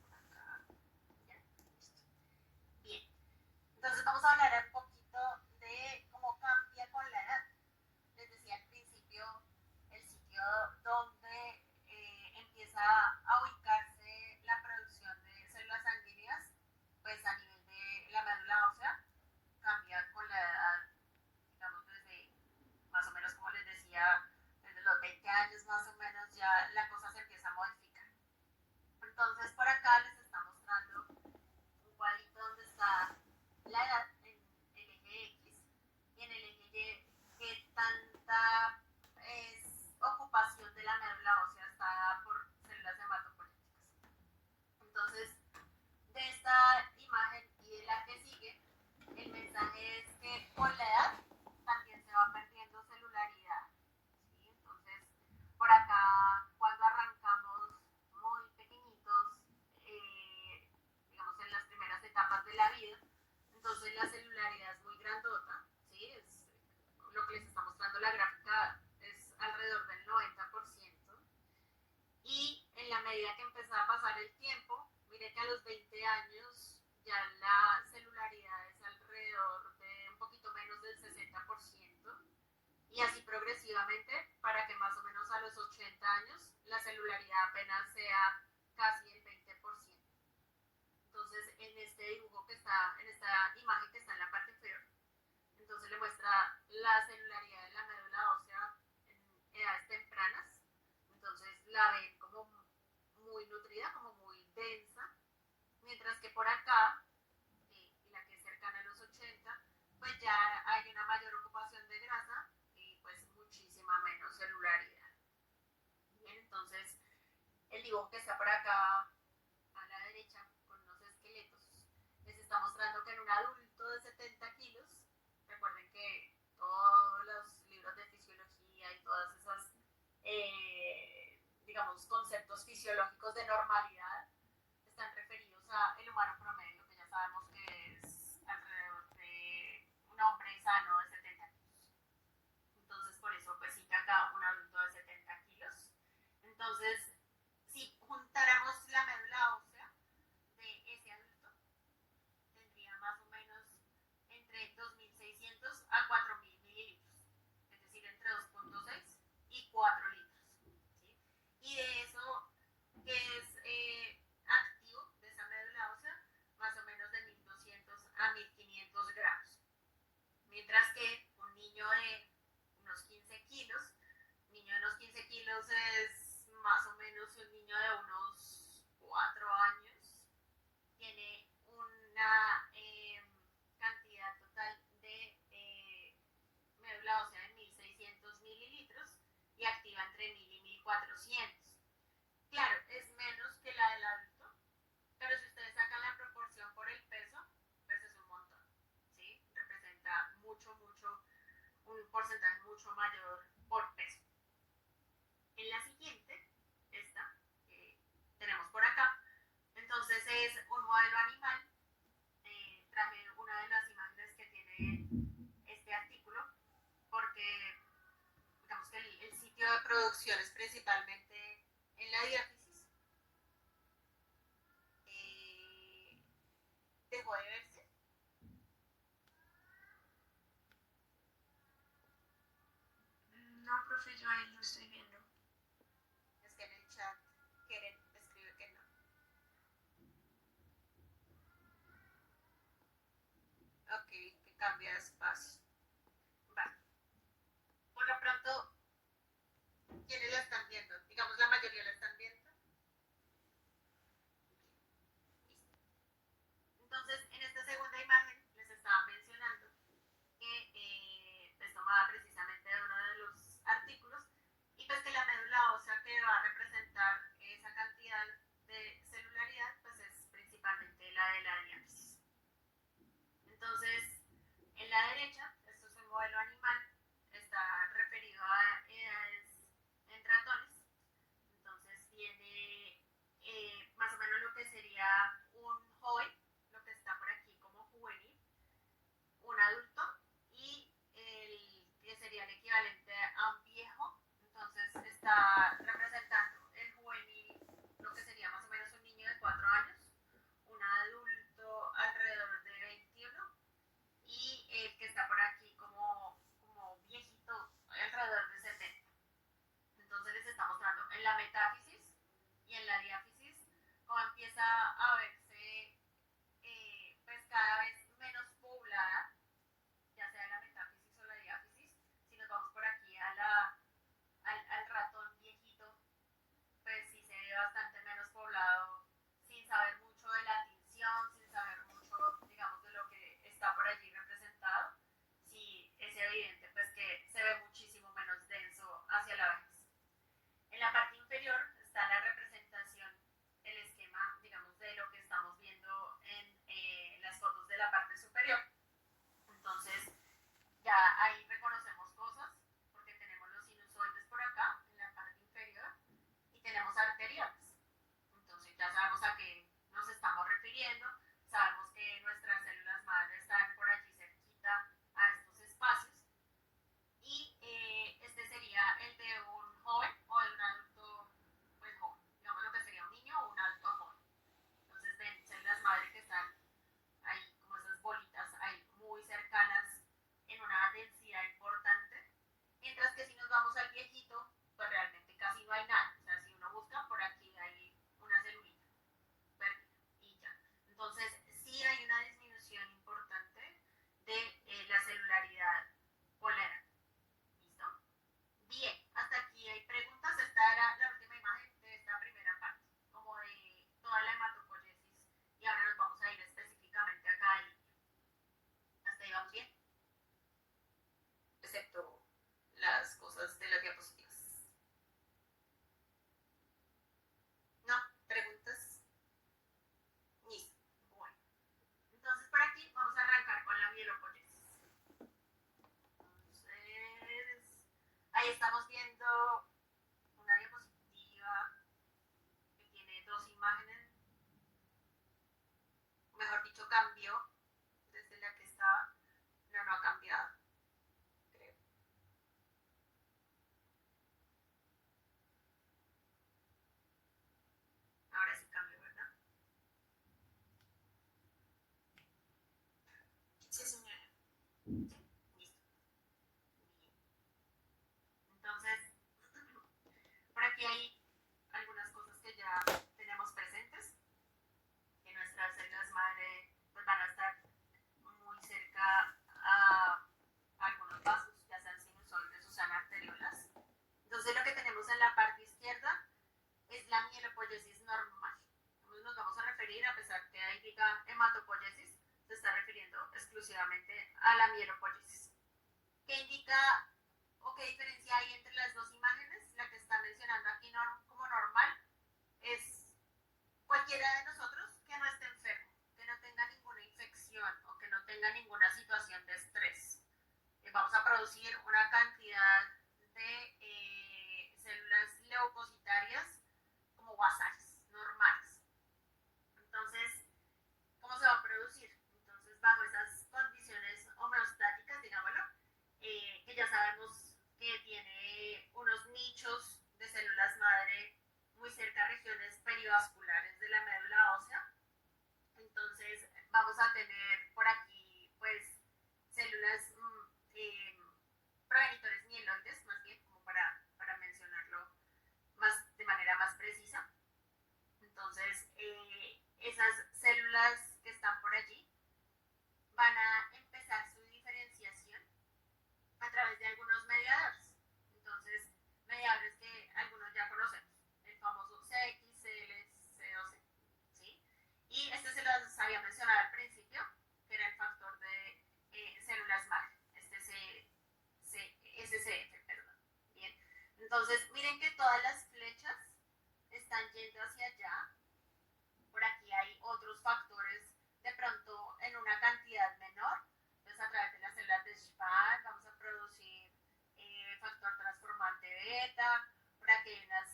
la celularidad es muy grandota, ¿sí? Es lo que les está mostrando la gráfica, es alrededor del 90%. Y en la medida que empezaba a pasar el tiempo, mire que a los 20 años ya la celularidad es alrededor de un poquito menos del 60%, y así progresivamente para que más o menos a los 80 años la celularidad apenas sea casi el 20%. Entonces, en este dibujo que está, en esta imagen que está en la parte inferior, entonces le muestra la celularidad de la médula ósea en edades tempranas. Entonces la ven como muy nutrida, como muy densa, mientras que por acá, y la que es cercana a los 80, pues ya hay una mayor ocupación de grasa y pues muchísima menos celularidad. Bien, entonces el dibujo que está por acá a la derecha con unos esqueletos les está mostrando que en un adulto de 70 kilos, recuerden que todos los libros de fisiología y todas esas digamos conceptos fisiológicos de normalidad están referidos a el humano promedio, que ya sabemos que es alrededor de un hombre sano de 70 kilos. Entonces por eso pues sí que acá un adulto de 70 kilos. Entonces si juntáramos la médula ósea de ese adulto, tendría más o menos entre 2.600 a 4.000 mililitros, es decir, entre 2.6 y 4 litros. ¿Sí? Y de eso, que es activo, de esa médula ósea, más o menos de 1.200 a 1.500 gramos. Mientras que un niño de unos 15 kilos, es más o menos un niño de unos 4 años, tiene una cantidad total de médula ósea de 1.600 mililitros y activa entre 1.000 y 1.400. Claro, es menos que la del adulto, pero si ustedes sacan la proporción por el peso, pues es un montón, ¿sí? Representa un porcentaje mucho mayor por peso. En la siguiente, esta que tenemos por acá, entonces es un modelo animal. Traje una de las imágenes que tiene este artículo porque digamos que el sitio de producción es principalmente en la diáfisis. Dejó de verse. No, profe, yo ahí lo estoy viendo. Es que en el chat Keren escribe que no. Ok, que cambia de espacio. Vale. Por lo pronto, ¿quiénes la están viendo? Digamos, la mayoría la están viendo. Listo. Entonces, en esta segunda imagen les estaba mencionando que es tomada precisamente de uno de los artículos, y pues que la médula ósea que va a representar esa cantidad de celularidad pues es principalmente la de la diáfisis. Entonces, en la derecha, esto es un modelo animal, está referido a edades en ratones. Entonces tiene más o menos lo que sería un joven, lo que está por aquí como juvenil, un adulto y el que sería el equivalente a un viejo. Entonces está representando el juvenil, lo que sería más o menos un niño de 4 años, un adulto alrededor de 21 y el que está por aquí como viejito alrededor de 70. Entonces les está mostrando en la metáfisis y en la diáfisis cómo empieza a verse pues cada vez menos poblada, ya sea la metáfisis o la diáfisis. Si nos vamos por aquí al ratón viejito, pues sí se ve bastante menos poblado, sin saber mucho de la tinción, sin saber mucho, digamos, de lo que está por allí representado. Sí es evidente pues que se ve muchísimo menos denso hacia la vejez. En la parte inferior está la representación, el esquema, digamos, de lo que está hecho cambió desde la que estaba. No, no ha cambiado, creo. Ahora sí cambió, ¿verdad? Sí, señora. Listo. Bien. Entonces, por aquí hay algunas cosas que ya tenemos presentes, que nuestras células madre pues, van a estar muy cerca a algunos vasos, ya sean sinusoides o sean arteriolas. Entonces lo que tenemos en la parte izquierda es la mielopoiesis normal. Entonces nos vamos a referir, a pesar que ahí diga hematopoiesis, se está refiriendo exclusivamente a la mielopoiesis. ¿Qué indica o qué diferencia hay entre las dos imágenes? La que está mencionando aquí como normal es cualquiera de nosotros que no esté enfermo, que no tenga ninguna infección o que no tenga ninguna situación de estrés. Vamos a producir una cantidad de células leucocitarias como basales, normales. Entonces, ¿cómo se va a producir? Entonces, bajo esas condiciones homeostáticas, digámoslo, que ya sabemos que tiene unos nichos de células madre muy cerca a regiones perivasculares de la médula ósea. Entonces, vamos a tener por aquí, pues, células progenitores mieloides, más bien, como para mencionarlo de manera más precisa. Entonces, esas células que están por allí van a empezar su diferenciación a través de algunos mediadores. Entonces, mediadores que algunos ya conocemos, el famoso CX, CL, COC, ¿sí? Y este se los había mencionado al principio, que era el factor de células madre, SCF, perdón. Bien, entonces miren que todas las flechas están yendo hacia allá. Por aquí hay otros factores de pronto en una cantidad menor. Entonces a través de las células de Schwann vamos a producir factor transformante beta. Por aquí hay unas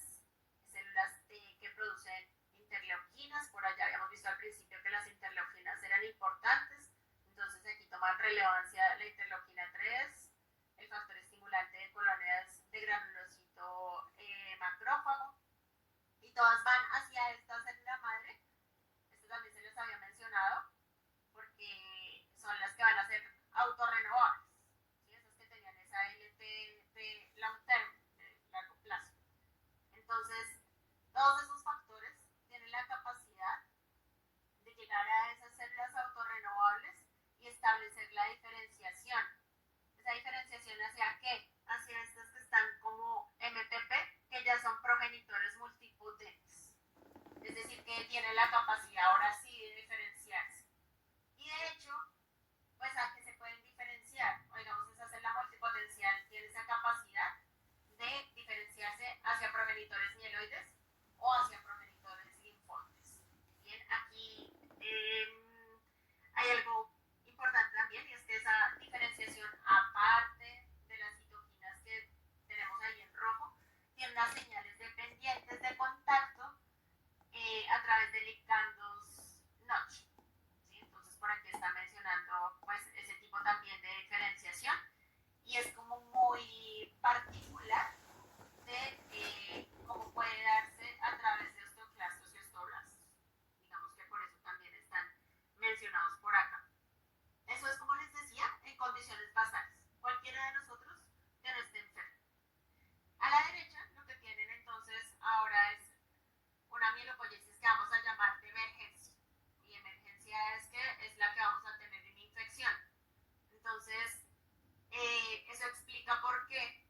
células que producen interleuquinas. Por allá habíamos visto al principio que las interleuquinas eran importantes. Entonces aquí toman relevancia la interleuquina 3, el factor estimulante de colonias de granulocito macrófago. Y todas van hacia esta célula madre. Esto también se les había mencionado porque son las que van a ser autorrenovables, ¿sí? Esas que tenían esa LT de long term, de largo plazo. Entonces, todos esos factores tienen la capacidad de llegar a esas células autorrenovables y establecer la diferenciación. ¿Esa diferenciación hacia qué? Hacia estas que están como MPP, que ya son progenitores multipotentes. Es decir, que tienen la capacidad ahora sí de diferenciarse. Y de hecho, pues a que se pueden diferenciar, o digamos esa célula multipotencial tiene esa capacidad de diferenciarse hacia progenitores mieloides o hacia progenitores linfoides. Bien, aquí hay algo importante también, y es que esa diferenciación, aparte de las citoquinas que tenemos ahí en rojo, tiene unas señales dependientes de contacto a través de ligandos Notch. ¿Sí? Entonces por aquí está mencionando pues ese tipo también de diferenciación, y es como muy particular de cómo puede darse a través de osteoclastos y osteoblastos. Digamos que por eso también están mencionados por acá. Eso es, como les decía, en condiciones basales. Cualquiera de nosotros que no esté enfermo. A la derecha, lo que tienen entonces ahora es una mielopoiesis que vamos a llamar de emergencia. Y emergencia es que es la que vamos a tener en infección. Entonces, eso explica por qué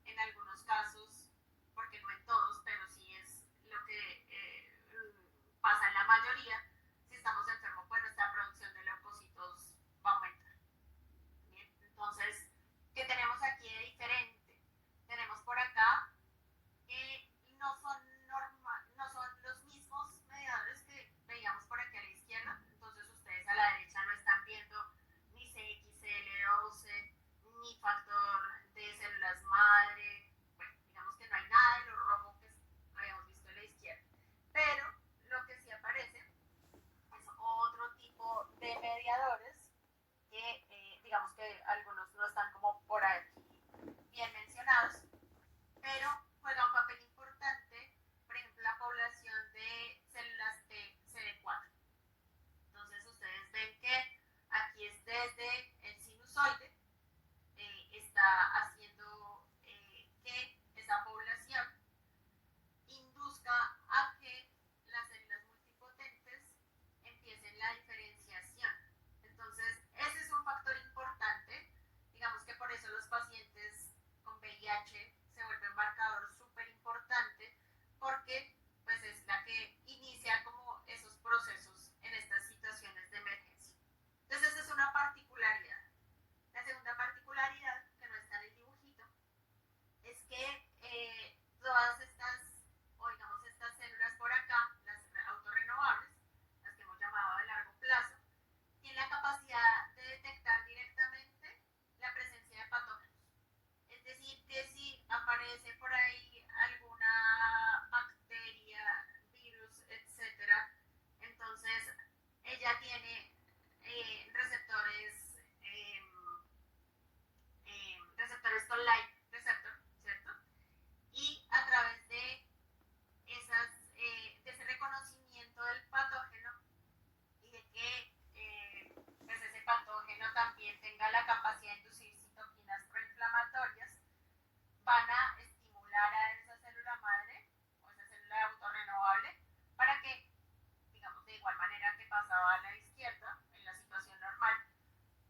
en algunos casos, porque no en todos, pero sí es lo que pasa en la mayoría, si estamos enfermos, pues nuestra producción de leucocitos va a aumentar. Bien, entonces, ¿qué tenemos aquí de diferente? Tenemos por acá no son los mismos mediadores que veíamos por aquí a la izquierda. Entonces ustedes a la derecha no están viendo ni CXL12, ni factor de células madre. Bueno, digamos que no hay nada de lo rojo que habíamos visto a la izquierda. Pero lo que sí aparece tiene receptores, receptores toll-like receptor, ¿cierto? Y a través de de ese reconocimiento del patógeno y de que pues ese patógeno también tenga la capacidad de inducir citoquinas proinflamatorias, van a estimular a esa célula madre o esa célula autorrenovable para que, digamos, de igual manera que pasaba a la izquierda en la situación normal,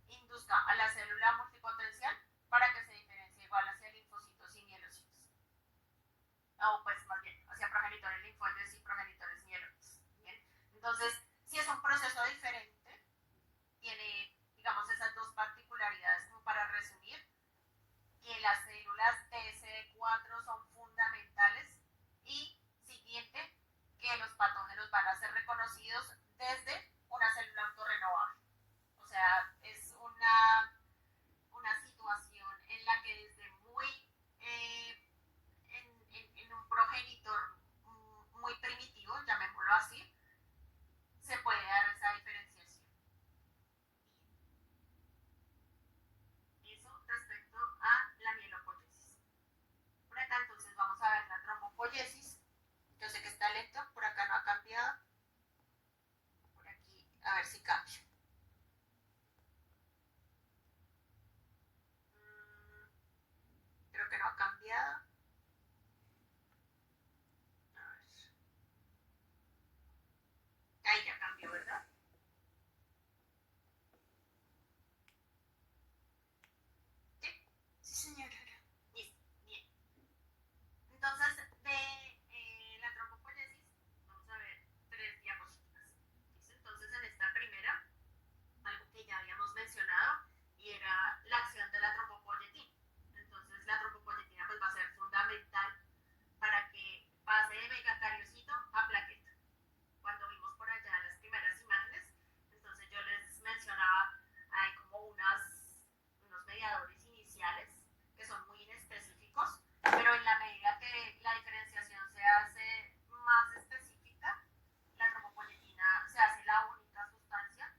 induzca a la célula multipotencial para que se diferencie igual hacia linfocitos y mielocitos. O pues más bien hacia progenitores linfoides y progenitores mieloides. ¿Bien? Entonces, si es un proceso diferente, tiene, digamos, esas dos particularidades como para resumir, que las células TCD4 son fundamentales y siguiente, que los patógenos van a ser reconocidos desde una célula autorrenovable. O sea, es una situación en la que desde muy en un progenitor muy primitivo, llamémoslo así, se puede dar esa diferenciación. Eso respecto a la mielopoiesis. Por acá entonces vamos a ver la trombopoiesis. Yo sé que está lento, por acá no ha cambiado. Por aquí, a ver si cambia. Creo que no ha cambiado. A ver. Ahí ya cambió, ¿verdad? Sí, señora. Listo, bien. Entonces, de la trombopoiesis, vamos a ver 3 diapositivas. ¿Listo? Entonces, en esta primera, algo que ya habíamos mencionado, y era la acción de la trombopoyetina. Entonces, la trombopoyetina pues, va a ser fundamental para que pase de megacariocito a plaqueta. Cuando vimos por allá las primeras imágenes, entonces yo les mencionaba, hay como unos mediadores iniciales que son muy inespecíficos, pero en la medida que la diferenciación se hace más específica, la trombopoyetina se hace la única sustancia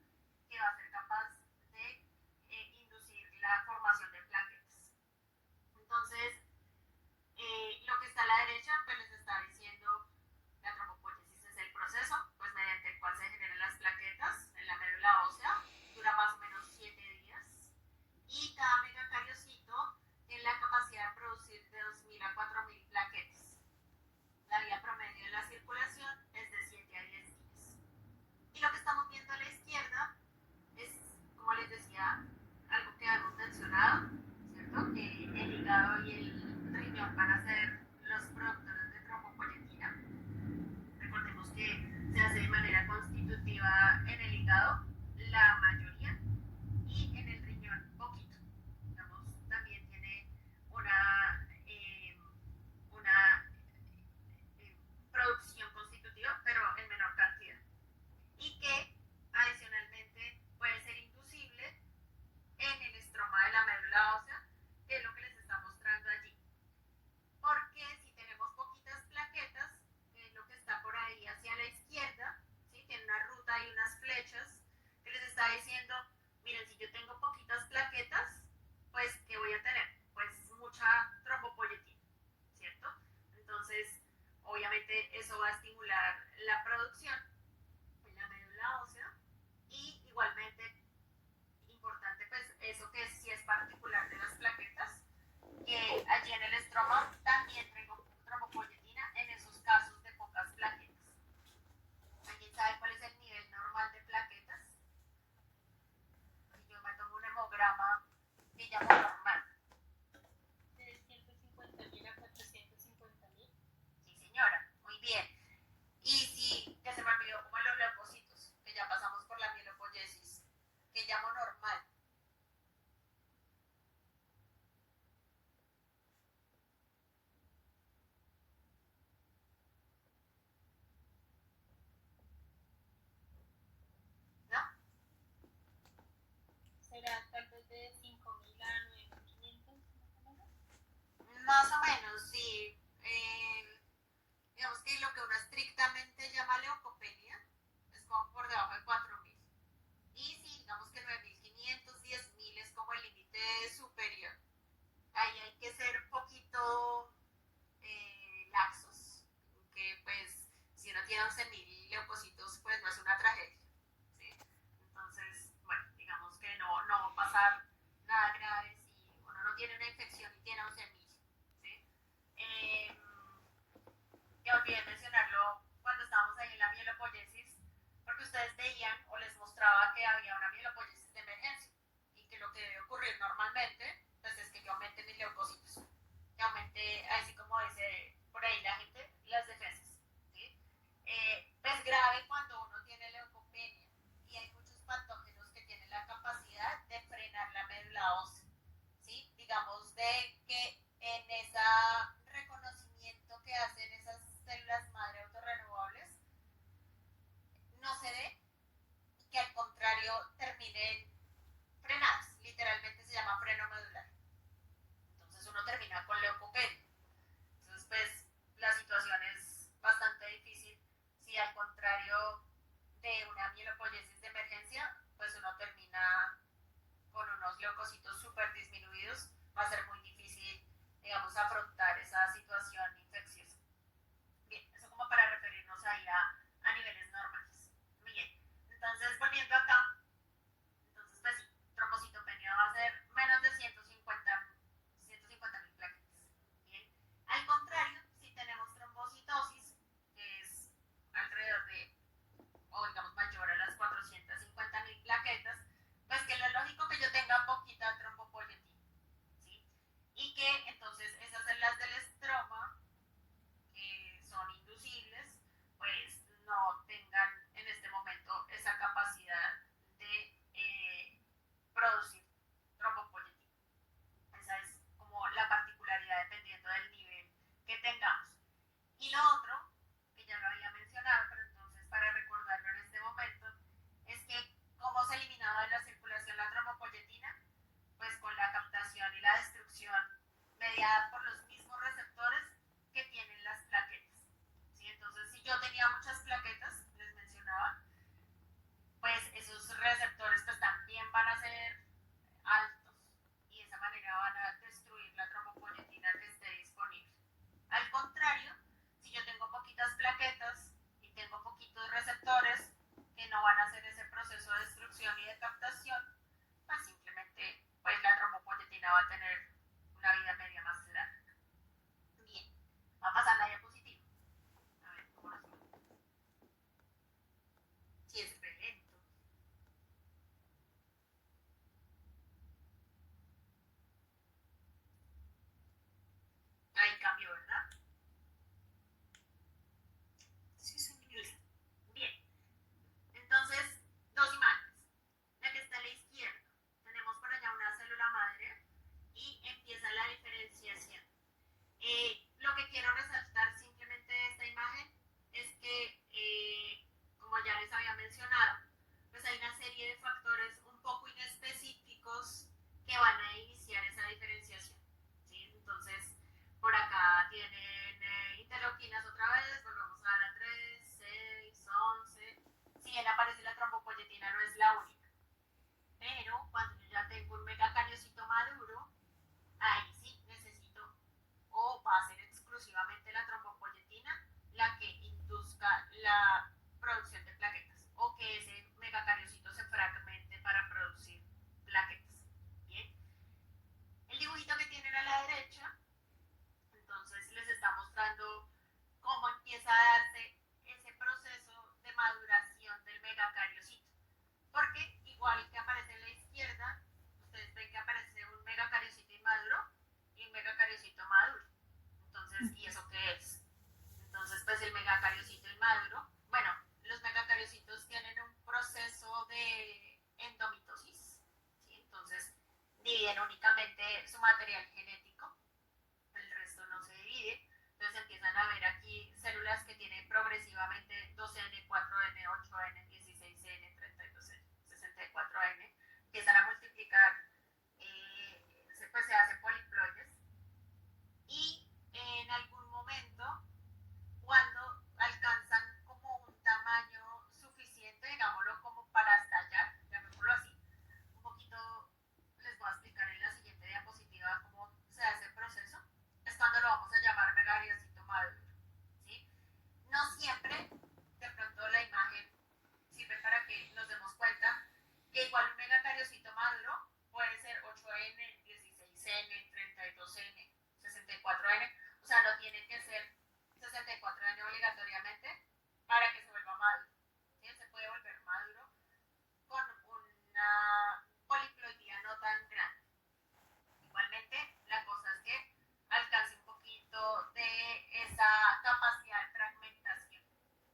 que va a ser capaz de inducir la formación de plaquetas. Entonces, lo que está a la derecha, pues les está diciendo la trombopoiesis es el proceso, pues mediante el cual se generan las plaquetas en la médula ósea, dura más o menos 7 días, y cada megacariocito tiene la capacidad de producir de 2.000 a 4.000 plaquetas. La vía promedio de la circulación es de 7 a 10 días. Y lo que estamos viendo a la izquierda es, como les decía, algo que hemos mencionado, ¿cierto? Que el hígado y el riñón van a ser los productores de trombopoyetina. Recordemos que se hace de manera constitutiva en el hígado la mayoría y en el riñón poquito. Digamos, también tiene una producción constitutiva, pero en menor cantidad. Y que adicionalmente puede ser inducible en el estroma de la médula ósea, que es lo que les está mostrando allí. Porque si tenemos poquitas plaquetas, que es lo que está por ahí hacia la izquierda, ¿sí? Tiene una ruta y unas flechas que les está diciendo, miren, si yo tengo poquitas plaquetas, pues, ¿qué voy a tener? Pues mucha trombopoyetina, ¿cierto? Entonces, obviamente eso va a estimular la producción en la médula ósea y igualmente importante pues eso que sí es particular de las plaquetas, que allí en el estroma también tengo trombopoyetina en esos casos de pocas plaquetas. ¿Alguien sabe cuál es el nivel normal de plaquetas? Si yo me tomo un hemograma, que llamo normal. De 150.000 a 450.000. Sí, señora, muy bien. Y sí, que se me olvidó como los leucocitos, que ya pasamos por la mielopoiesis, que llamo normal. ¿No? Será tal vez de 5.000 a 9.500, más o menos. Más o menos, sí. Digamos que lo que uno estrictamente llama leucopenia es como por debajo de 4.000. pasar nada grave si uno no tiene una infección y tiene un semillo, ¿sí? Que olvidé mencionarlo cuando estábamos ahí en la mielopoiesis, porque ustedes veían o les mostraba que había una mielopoiesis de emergencia y que lo que debe ocurrir normalmente pues es que yo aumente mis leucocitos, que aumente, así como dice por ahí la gente, las defensas, ¿sí? Es grave cuando uno tiene leucopenia y hay muchos patógenos que tienen la capacidad de frenar la médula ósea, ¿sí? Digamos de que en ese reconocimiento que hacen esas células madre autorrenovables no se dé y que al contrario terminen frenadas, literalmente se llama freno medular. Entonces uno termina con leucopenia. Entonces pues la situación es bastante difícil si al contrario de una mielopoiesis de emergencia, pues uno termina con unos leucocitos súper disminuidos, va a ser muy difícil, digamos, afrontar esa situación infecciosa. Bien, eso como para referirnos ahí a niveles normales. Muy bien, entonces volviendo acá, entonces pues sí, trombocitopenia va a ser menos de 150.000 plaquetas. Bien, al contrario, si tenemos trombocitosis, que es alrededor de, o digamos mayor a las 450.000 plaquetas, pues que lo lógico que yo tenga poquita trombopoyetina, ¿sí? Y que entonces esas células del estroma, que son inducibles, pues no tengan en este momento esa capacidad de producir trombopoyetina. Esa es como la particularidad dependiendo del nivel que tengamos. Y lo otro, que ya lo había mencionado, pero entonces para recordarlo en este momento, es que cómo se eliminaba de la circulación la trombopoyetina, pues con la captación y la destrucción mediada por los mismos receptores que tienen las plaquetas, ¿sí? Entonces, si yo tenía muchas plaquetas, les mencionaba, pues esos receptores pues también van a ser altos y de esa manera van a destruir la trombopoyetina que esté disponible. Al contrario, si yo tengo poquitas plaquetas y tengo poquitos receptores que no van a hacer ese proceso de destrucción y de captación, pues simplemente pues la trombopoyetina va a tener una vida media más larga. Bien, va a pasar la diapositiva. A ver cómo nos va. Si es re lento. Ahí cambió, ¿verdad? Sí, señora. Bien, entonces, dos imágenes. La que está a la izquierda, tenemos por allá una célula madre y empieza la diferenciación. Lo que quiero resaltar simplemente de esta imagen es que, como ya les había mencionado, pues hay una serie de factores un poco inespecíficos que van a iniciar esa diferenciación, ¿sí? Entonces, por acá tienen interleuquinas otra vez, volvemos a la 3, 6, 11. Si bien aparece la trombopoyetina, no es la única. Pero cuando yo ya tengo un megacariocito maduro, ahí sí necesito, o va a ser exclusivamente la trombopoyetina la que induzca la producción de plaquetas, o que ese megacariocito se fragmente para producir plaquetas. Bien, el dibujito que tienen a la derecha, entonces les está mostrando cómo empieza a darse ese proceso de maduración del megacariocito. Porque igual que aparece en la izquierda, ustedes ven que aparece un megacariocito inmaduro y un megacariocito maduro. Entonces, ¿y eso qué es? Entonces, pues el megacariocito inmaduro, bueno, los megacariocitos tienen un proceso de endomitosis, ¿sí? Entonces, dividen únicamente su material genético, el resto no se divide. Entonces empiezan a ver aquí células que tienen progresivamente 2N, 4N, 8N, 16N, 32N, 64N. Empiezan a multiplicar, pues se hacen poliploides. Y en algún momento, cuando alcanzan como un tamaño suficiente, digámoslo como para estallar, llamémoslo así, un poquito les voy a explicar en la siguiente diapositiva cómo se hace el proceso, es cuando lo vamos a llamar megacariocito maduro, ¿sí? No siempre, de pronto la imagen sea, no tiene que ser 64 años obligatoriamente para que se vuelva maduro. ¿Sí? Se puede volver maduro con una poliploidía no tan grande. Igualmente, la cosa es que alcance un poquito de esa capacidad de fragmentación,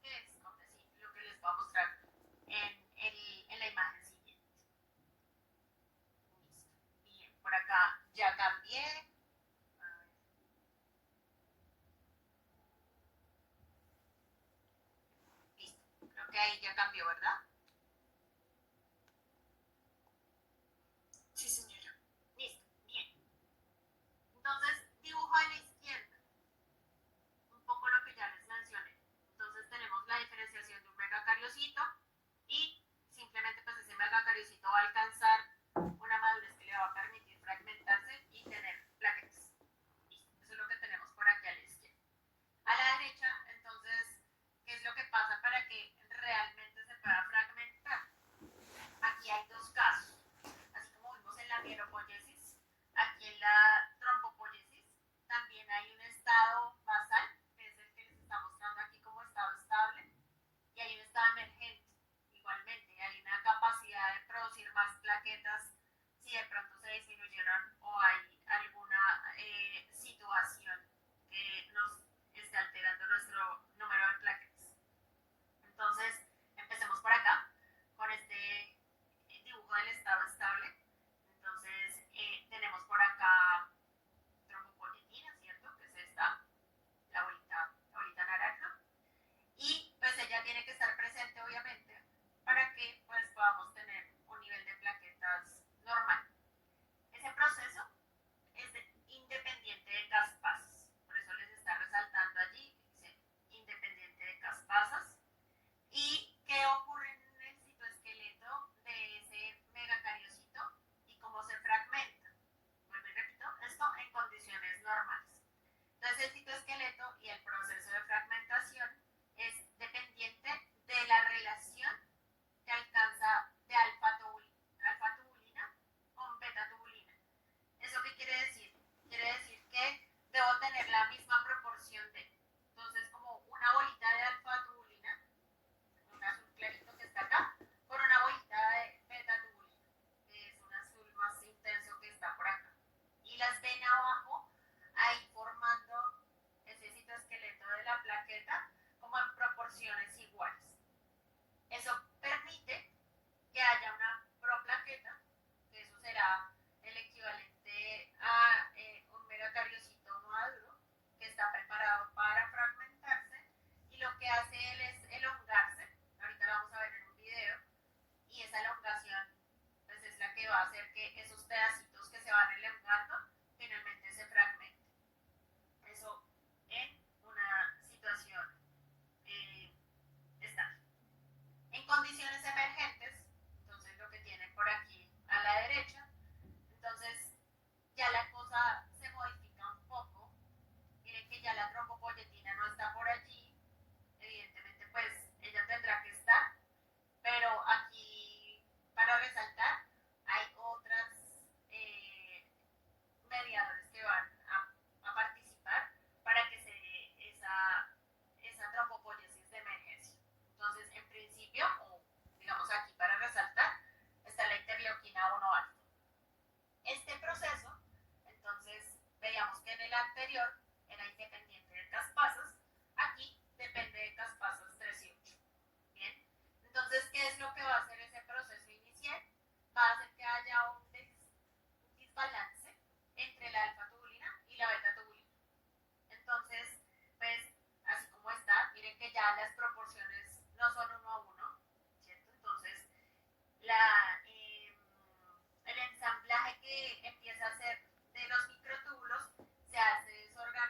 que es como decir, lo que les voy a mostrar en la imagen siguiente. Listo. Bien, por acá ya cambié. Listo. Creo que ahí ya cambió, ¿verdad? Sí, señora. Listo. Bien. Entonces, dibujo a la izquierda. Un poco lo que ya les mencioné. Entonces tenemos la diferenciación de un megacariocito y simplemente pues ese megacariocito va a alcanzar una madurez que le va a permitir fragmentarse y tener plaquetas. Listo. Eso es lo que tenemos por aquí a la izquierda. A la derecha, entonces, ¿qué es lo que pasa para que realmente se pueda fragmentar? Aquí hay dos casos. Así como vimos en la mielopoiesis, aquí en la trombopoiesis, también hay un estado basal, que es el que les está mostrando aquí como estado estable, y hay un estado emergente. Igualmente, hay una capacidad de producir más plaquetas si de pronto se disminuyeron o hay alguna situación que nos esté alterando nuestro número de plaquetas. Entonces, empecemos por acá, con este dibujo del estado estable. Entonces, tenemos por acá trombopoyetina, ¿cierto? Que es esta, la bolita naranja. Y pues ella tiene que estar presente, obviamente, para que pues podamos tener un nivel de plaquetas normal. Ese proceso es independiente de caspasas. Por eso les está resaltando allí, dice independiente de caspasas. ¿Y qué ocurre en el citoesqueleto de ese megacariocito y cómo se fragmenta? Vuelvo y repito, esto en condiciones normales. Entonces el citoesqueleto y el proceso de fragmentación es dependiente de la relación que alcanza de alfa-tubulina con beta-tubulina. ¿Eso qué quiere decir? Quiere decir que debo tener la misma proporción de, entonces como una bolita de alfa-tubulina, un azul clarito que está acá, por una bolita de beta-tubulina, que es un azul más intenso que está por acá. Y las ven abajo, ahí formando ese citoesqueleto de la plaqueta como en proporciones iguales. Eso permite que haya una proplaqueta, que eso será el equivalente a un megacariocito maduro que está preparado para fragmentarse, y lo que hace él es elongarse. Ahorita lo vamos a ver en un video, y esa elongación pues es la que va a hacer que esos pedacitos que se van elongando finalmente se fragmenten. Eso en una situación estable. En condiciones emergentes, entonces lo que tienen por aquí a la derecha, entonces ya la cosa se modifica un poco. Miren que ya la trombopoyetina no está por allí, evidentemente pues ella tendrá que estar, pero aquí para resaltar hay otras mediadores que van a participar para que se dé esa trombopoiesis de emergencia. Entonces, en principio, o digamos aquí para resaltar, está la interleuquina 1 alfa. Este proceso, entonces, veíamos que en el anterior era independiente de caspasas, aquí depende de caspasas 3 y 8. Bien, entonces, ¿qué es lo que va a hacer ese proceso inicial? Va a hacer que haya un desbalance entre la alfa-tubulina y la beta-tubulina. Entonces, pues, así como está, miren que ya las proporciones no son 1 a 1, ¿cierto? Entonces, el ensamblaje que empieza a hacer de los microtúbulos se hace desorganizado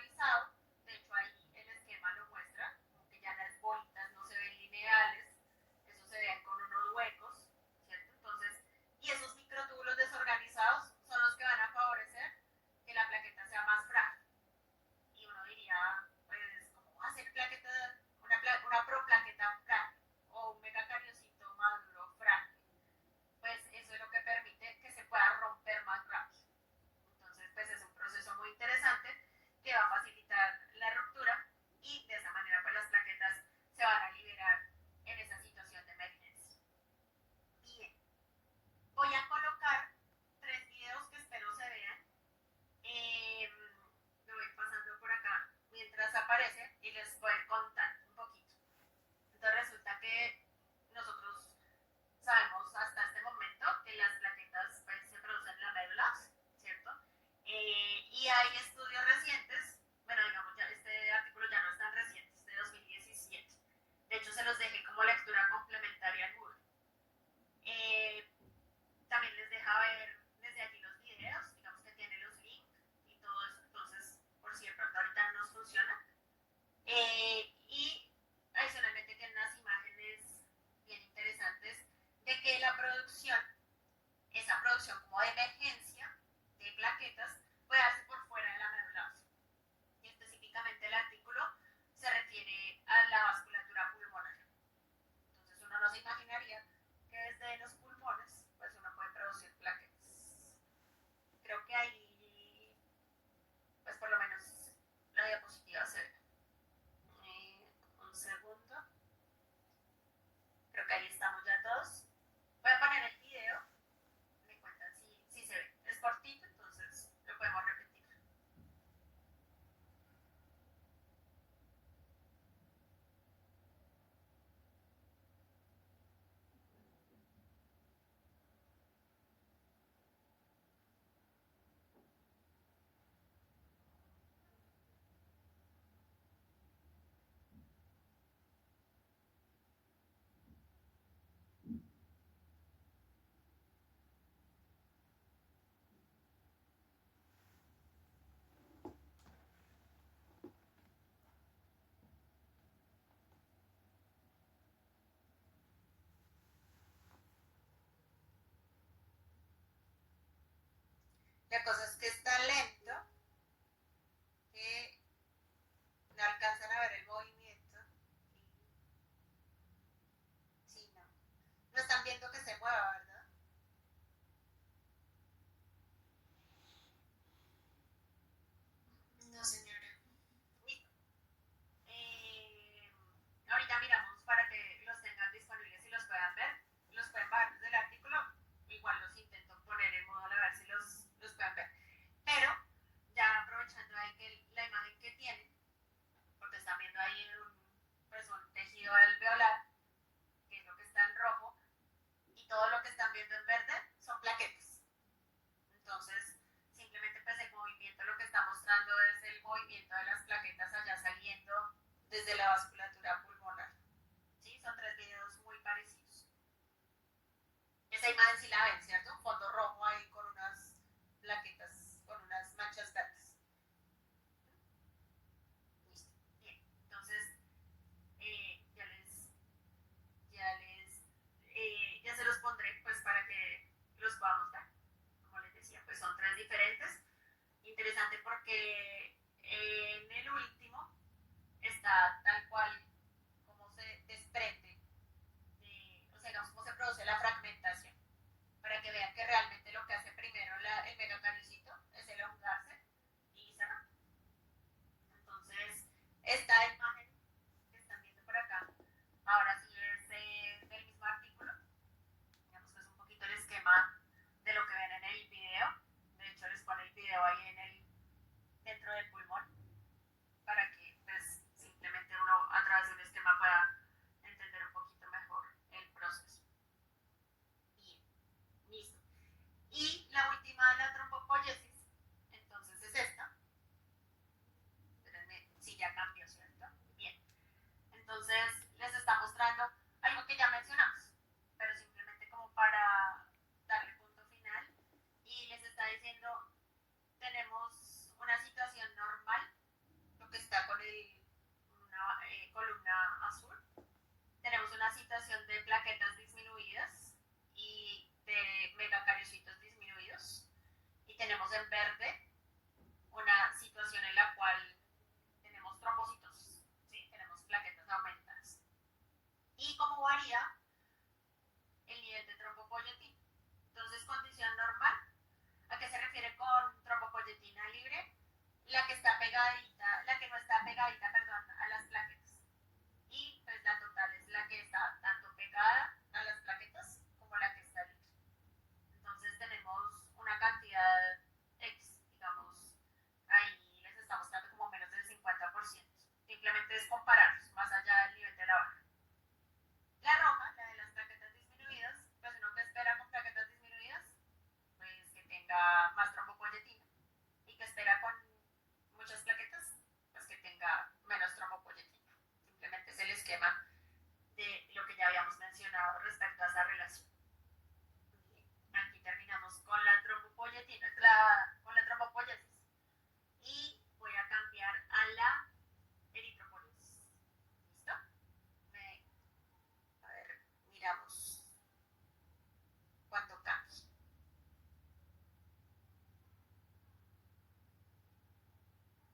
imagen sí la ven, ¿cierto? Un fondo rojo ahí con unas plaquetas, con unas manchas verdes. Listo. Bien. Entonces, ya ya se los pondré pues para que los podamos ver. Como les decía, pues son tres diferentes. Interesante porque en el último está tal cual como se desprende, o sea, digamos, cómo se produce la fragmentación, para que vean que realmente lo que hace primero el megacariocito es elongarse y cerrar. Entonces, esta imagen que están viendo por acá, ahora sí es del mismo artículo, digamos que es un poquito el esquema de lo que ven en el video. De hecho, les pone el video ahí dentro del pulmón, para que pues simplemente uno a través de un esquema pueda entender un poquito mejor el proceso. Bien, listo. Y la última de la trombopoiesis, entonces es esta. Espérenme, si ya cambió, ¿cierto? Bien. Entonces les está mostrando algo que ya mencionamos, pero simplemente como para darle punto final. Y les está diciendo, tenemos una situación normal, lo que está con una columna azul. Tenemos una situación de plaquetas disminuidas y de megacariocitos disminuidos. Y tenemos en verde una situación en la cual tenemos trombocitos, ¿sí? Tenemos plaquetas aumentadas. Y cómo varía el nivel de trombopoyetina. Entonces, condición normal, ¿a qué se refiere con trombopoyetina libre? La que está pegadita, la que no está pegadita, perdón, a las plaquetas. Y pues la total es la que está tanto pegada a las plaquetas como la que está libre. Entonces tenemos una cantidad X, digamos, ahí les está mostrando como menos del 50%. Simplemente es compararlos más allá del nivel de la barra. La roja, la de las plaquetas disminuidas, pues uno que espera con plaquetas disminuidas, pues que tenga más trombopoyetina, y que espera con muchas plaquetas, pues que tenga menos trombopoyetina. Simplemente es el esquema de lo que ya habíamos mencionado respecto a esa relación. Aquí terminamos con la trombopoyetina, con la trombopoiesis. Y voy a cambiar a la eritropoiesis. ¿Listo? A ver, miramos cuánto cambia.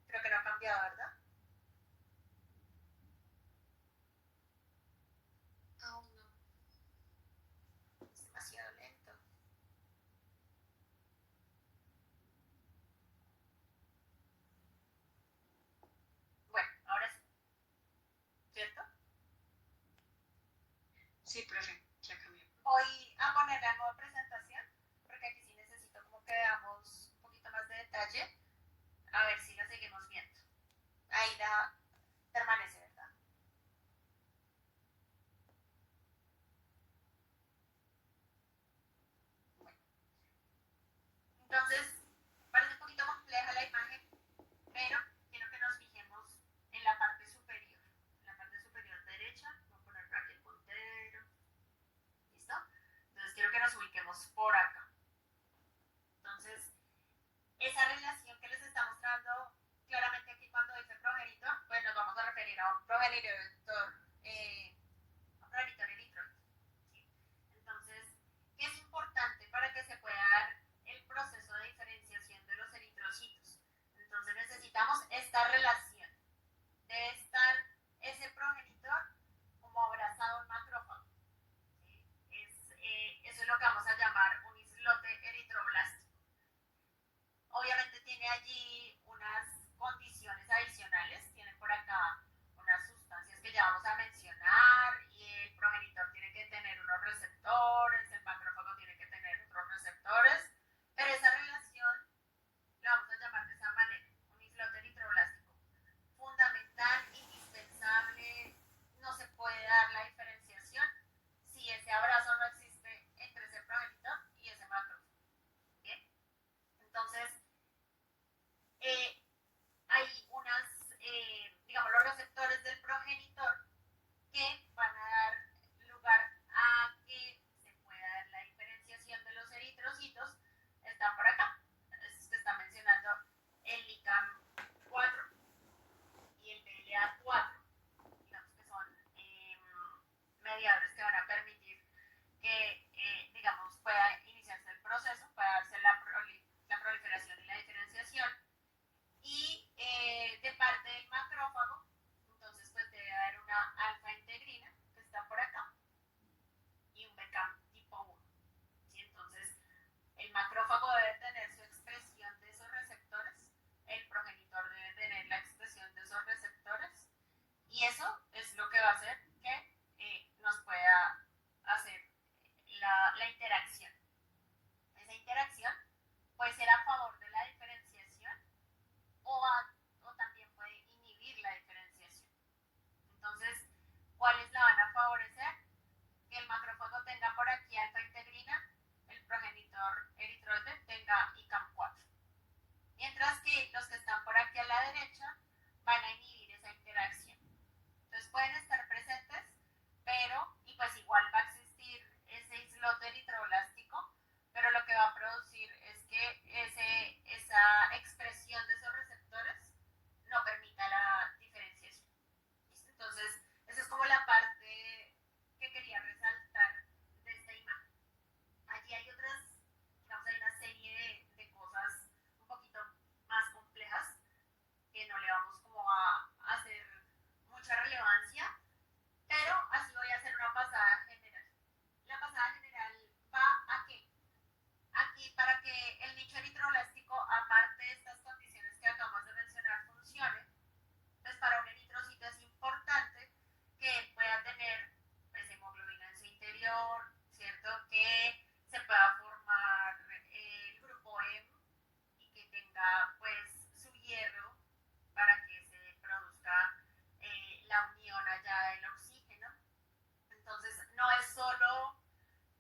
Creo que no ha cambiado, ¿verdad? Aún no. Es demasiado lento. Bueno, ahora sí, ¿cierto? Sí, profe, ya cambió. Voy a poner la nueva presentación, porque aquí sí necesito como que veamos un poquito más de detalle, a ver si la seguimos viendo. Ahí la permanece, ¿verdad? Bueno, entonces parece un poquito compleja la imagen, pero quiero que nos fijemos en la parte superior. En la parte superior derecha, voy a poner por aquí el puntero. ¿Listo? Entonces quiero que nos ubiquemos por acá. Entonces, esa relación que les está mostrando claramente aquí cuando dice progenitor, pues nos vamos a referir a un progenitor eritroide. ¿Sí? Entonces, ¿qué es importante para que se pueda dar el proceso de diferenciación de los eritrocitos? Entonces necesitamos esta relación de estar ese progenitor como abrazado a un macrófago. ¿Sí? Eso es lo que vamos a llamar un islote eritroblástico. Obviamente tiene allí unas condiciones adicionales, tiene por acá unas sustancias que ya vamos a mencionar, la interacción. Esa interacción puede ser a favor de la diferenciación o también puede inhibir la diferenciación. Entonces, ¿cuáles la van a favorecer? Que el macrófago tenga por aquí alfa-integrina, el progenitor eritroide tenga ICAM4. Mientras que los que están por aquí a la derecha van a inhibir esa interacción. Entonces pueden estar presentes, pero, y pues igual va a existir ese islote eritroblástico, pero lo que va a producir es que esa expresión de esos receptores no permita la diferenciación. ¿Listo? Entonces, esa es como la parte que quería resaltar de esta imagen. Allí hay otras, digamos, hay una serie de cosas un poquito más complejas que no le vamos como a hacer mucha relevancia, pero así voy a hacer una pasada general. La pasada general va a qué? Aquí para que el nicho eritroblástico, aparte de estas condiciones que acabamos de mencionar, funcione, pues para un eritrocito es importante que pueda tener pues, hemoglobina en su interior, ¿cierto? Que se pueda formar el grupo M y que tenga pues su hierro para que se produzca la unión allá del oxígeno. Entonces no es solo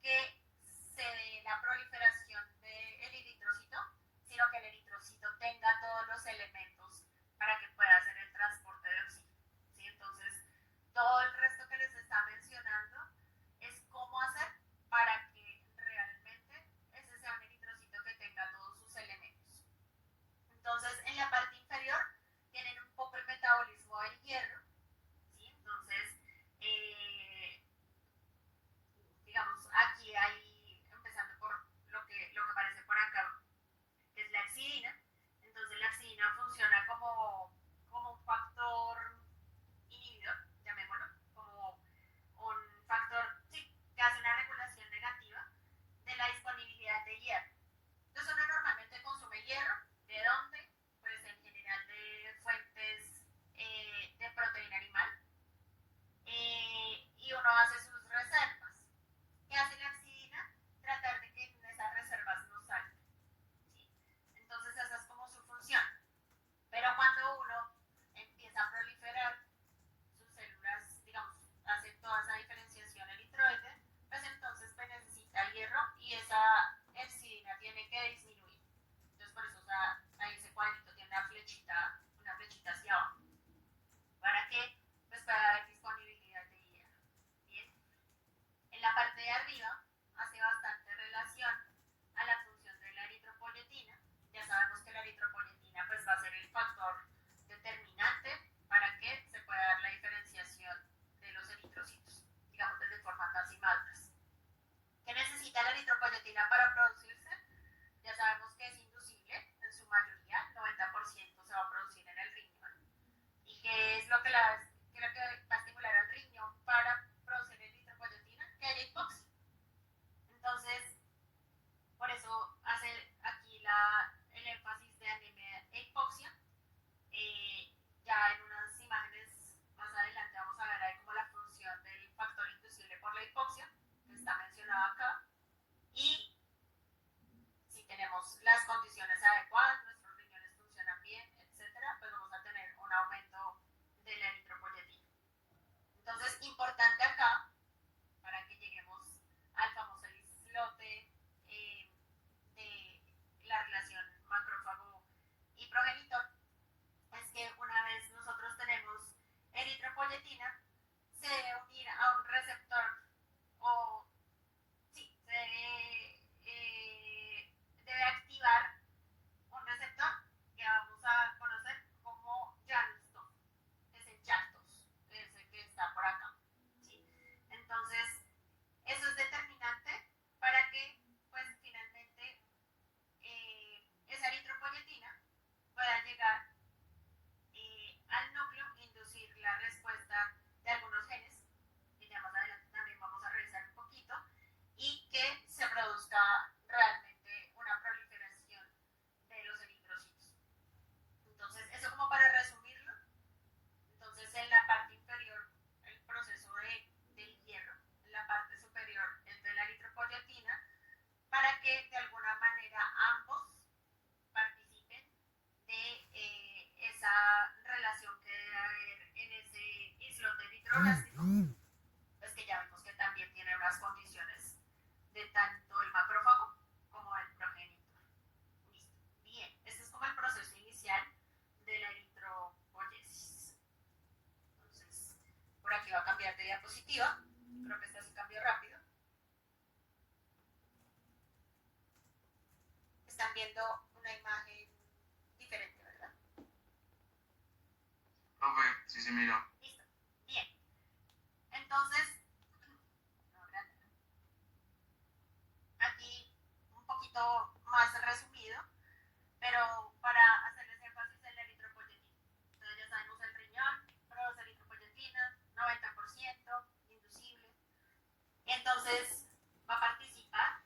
que se dé la proliferación del eritrocito, sino que el eritrocito tenga todos los elementos para que pueda hacer el transporte de oxígeno. ¿Sí? Entonces, todo el resto que les está mencionando es cómo hacer para que realmente ese sea un eritrocito que tenga todos sus elementos. Entonces, en la parte inferior tienen un poco el metabolismo del hierro. ¿Sí? Entonces, digamos, aquí hay, empezando por lo que aparece por acá, que es la axidina. Entonces la axidina funciona como un factor inhibidor, llamémoslo, como un factor sí, que hace una regulación negativa de la disponibilidad de hierro. Entonces uno normalmente consume hierro, ¿de dónde? Pues en general de fuentes de proteína animal, y uno hace sus reservas. ¿Qué hace la axidina? Tratar de que esas reservas no salgan. ¿Sí? Entonces esa es como su función. Pero cuando uno empieza a proliferar sus células, digamos, hace toda esa diferenciación eritroide, pues entonces pues necesita hierro y esa axidina tiene que disminuir. Entonces por eso, o sea, ahí ese cuadrito tiene una flechita hacia abajo. ¿Para que pues pueda haber disponibilidad de hierro? Bien. En la parte de arriba hace bastante relación a la función de la eritropoyetina. Ya sabemos que la eritropoyetina pues, va a ser el factor determinante para que se pueda dar la diferenciación de los eritrocitos, digamos de forma casi madras. ¿Qué necesita la eritropoyetina para producirse? Ya sabemos que es inducible en su mayoría, el 90% se va a producir en el riñón. ¿Y qué es lo que va a estimular al riñón para producir eritropoyetina? Que haya hipoxia. Entonces, por eso hace aquí el énfasis de anemia e hipoxia. Ya en unas imágenes más adelante vamos a ver ahí como la función del factor inducible por la hipoxia, que está mencionado acá. Y si tenemos las condiciones adecuadas, nuestros riñones funcionan bien, etcétera, pues vamos a tener un aumento de la eritropoyetina. viendo una imagen diferente, ¿verdad? Profe, sí se mira. Listo. Bien. Entonces, no, grande, ¿no? Aquí un poquito más resumido, pero para hacerles énfasis en la eritropoyetina. Entonces ya sabemos el riñón, produce eritropoyetina, 90%, inducible. Y entonces va a participar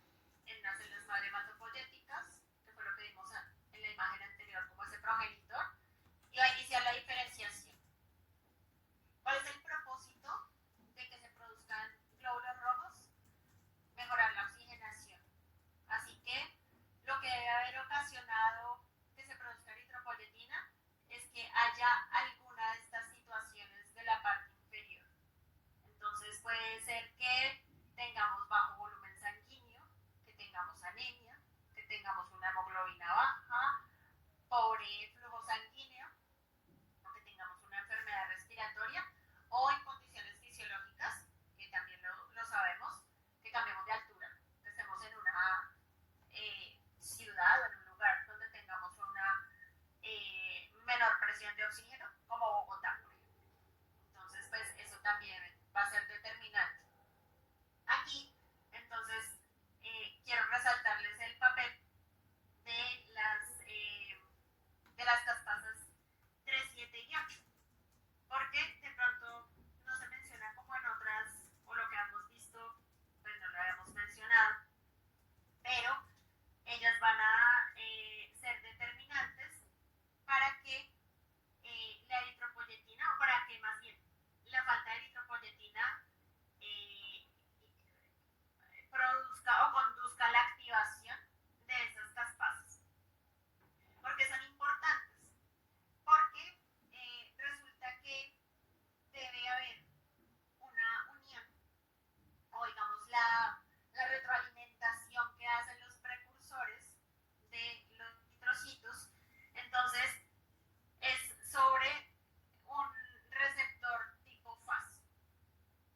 en las células madre hematopoyéticas, que fue lo que vimos en la imagen anterior como ese progenitor, y va a iniciar la diferenciación. ¿Cuál es el propósito de que se produzcan glóbulos rojos? Mejorar la oxigenación. Así que lo que debe haber ocasionado que se produzca eritropoyetina es que haya alguna de estas situaciones de la parte inferior. Entonces puede ser que tengamos bajo volumen sanguíneo, que tengamos anemia, que tengamos una hemoglobina baja, pobre flujo sanguíneo, o que tengamos una enfermedad respiratoria, o en condiciones fisiológicas, que también lo sabemos, que cambiemos de altura, que estemos en una ciudad o en un lugar donde tengamos una menor presión de oxígeno, como Bogotá, por ejemplo. Entonces, pues eso también va a ser determinante. Aquí, entonces, quiero resaltarles el papel de las caspasas 3, 7 y 8, porque de pronto no se menciona como en otras, o lo que hemos visto, pues no lo habíamos mencionado, pero ellas van a ser determinantes para que la eritropoyetina, o para que más bien la falta de eritropoyetina produzca o conduzca a la activación de esas caspasas. ¿Por qué son importantes? Porque resulta que debe haber una unión, o digamos la retroalimentación que hacen los precursores de los eritrocitos. Entonces, es sobre un receptor tipo FAS,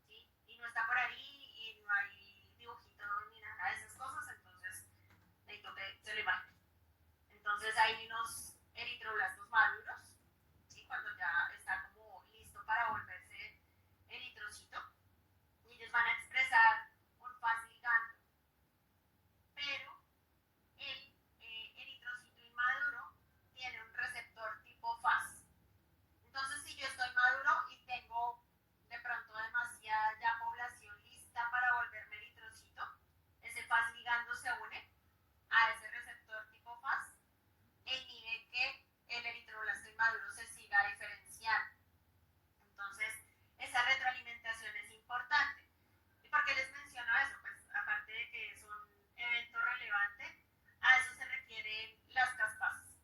¿sí? Y no está por ahí, y no hay dibujito ni nada de esas cosas, entonces necesito que se lo imaginen. Entonces hay unos eritroblastos maduros, ¿sí? Cuando ya está como listo para volverse eritrocito, y ellos van a expresar un FAS ligando, pero el eritrocito inmaduro tiene un receptor tipo FAS. Entonces, si yo estoy maduro y tengo de pronto demasiada ya población lista para volverme eritrocito, ese FAS ligando se une a ese receptor tipo FAS e inhibe que el eritroblasto inmaduro se siga diferenciando. Entonces, esa retroalimentación es importante. ¿Y por qué les menciono eso? Pues aparte de que es un evento relevante, a eso se requieren las caspasas.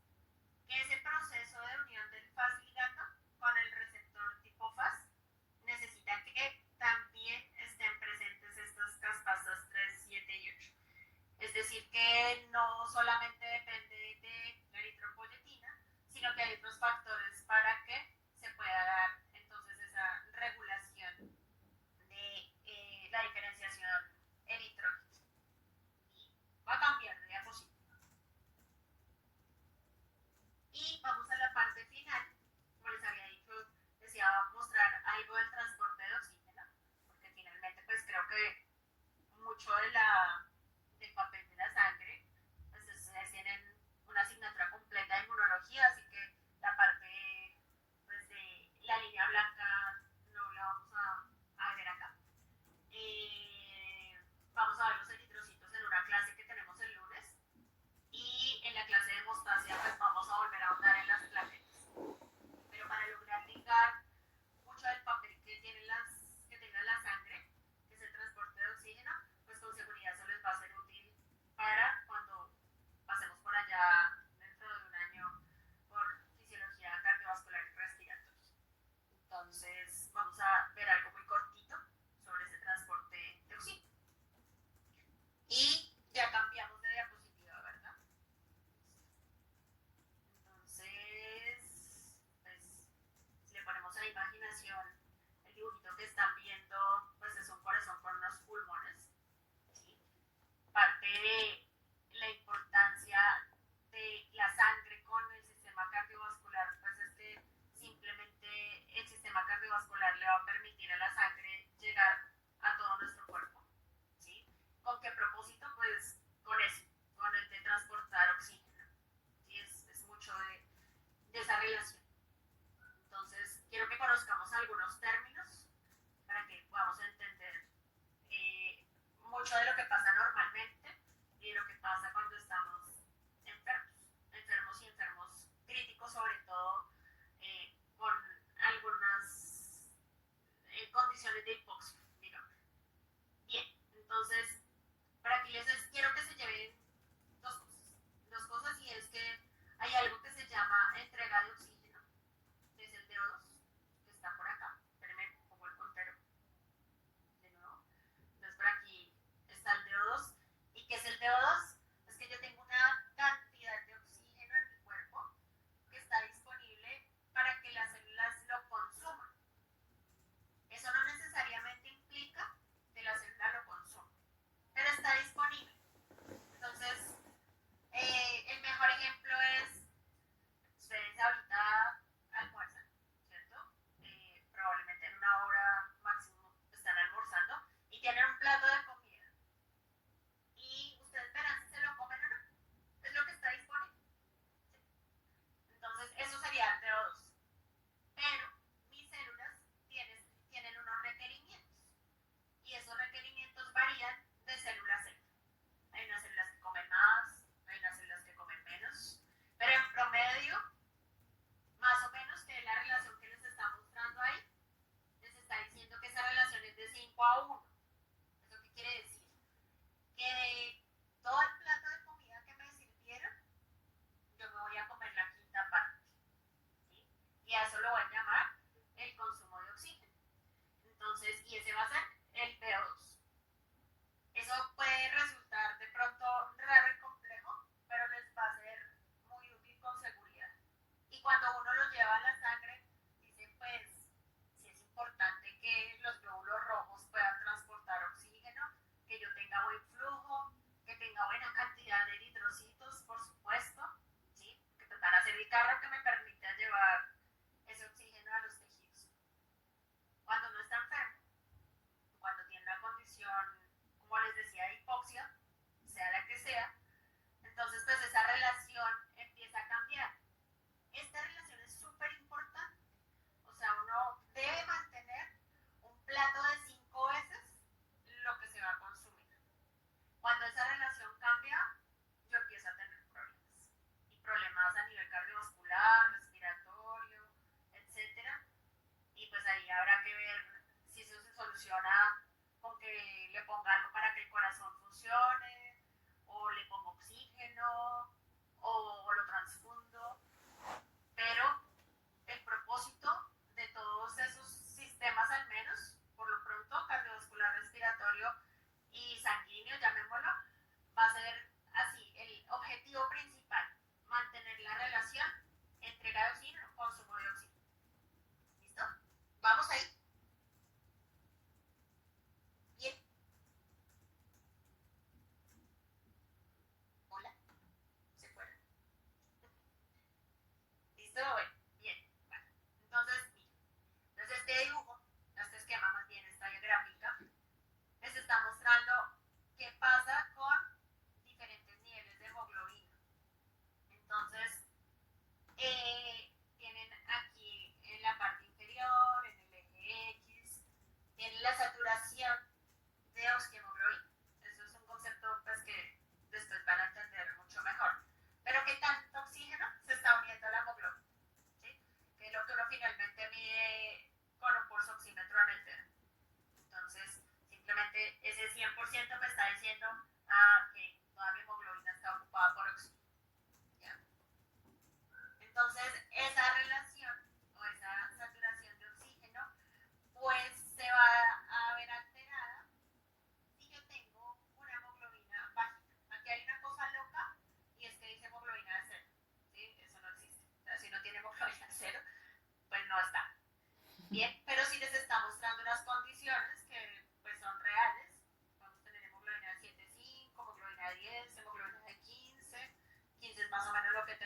Que ese proceso de unión del FAS ligando con el receptor tipo FAS necesita que también estén presentes estas caspasas 3, 7 y 8. Es decir, que no solamente depende de la eritropoyetina, sino que hay otros factores para que se pueda dar entonces esa regulación de la diferenciación eritrógena. Y va a cambiar de diapositiva. Y vamos a la parte final. Como les había dicho, deseaba mostrar algo del transporte de oxígeno, porque finalmente pues creo que mucho del papel de la sangre pues es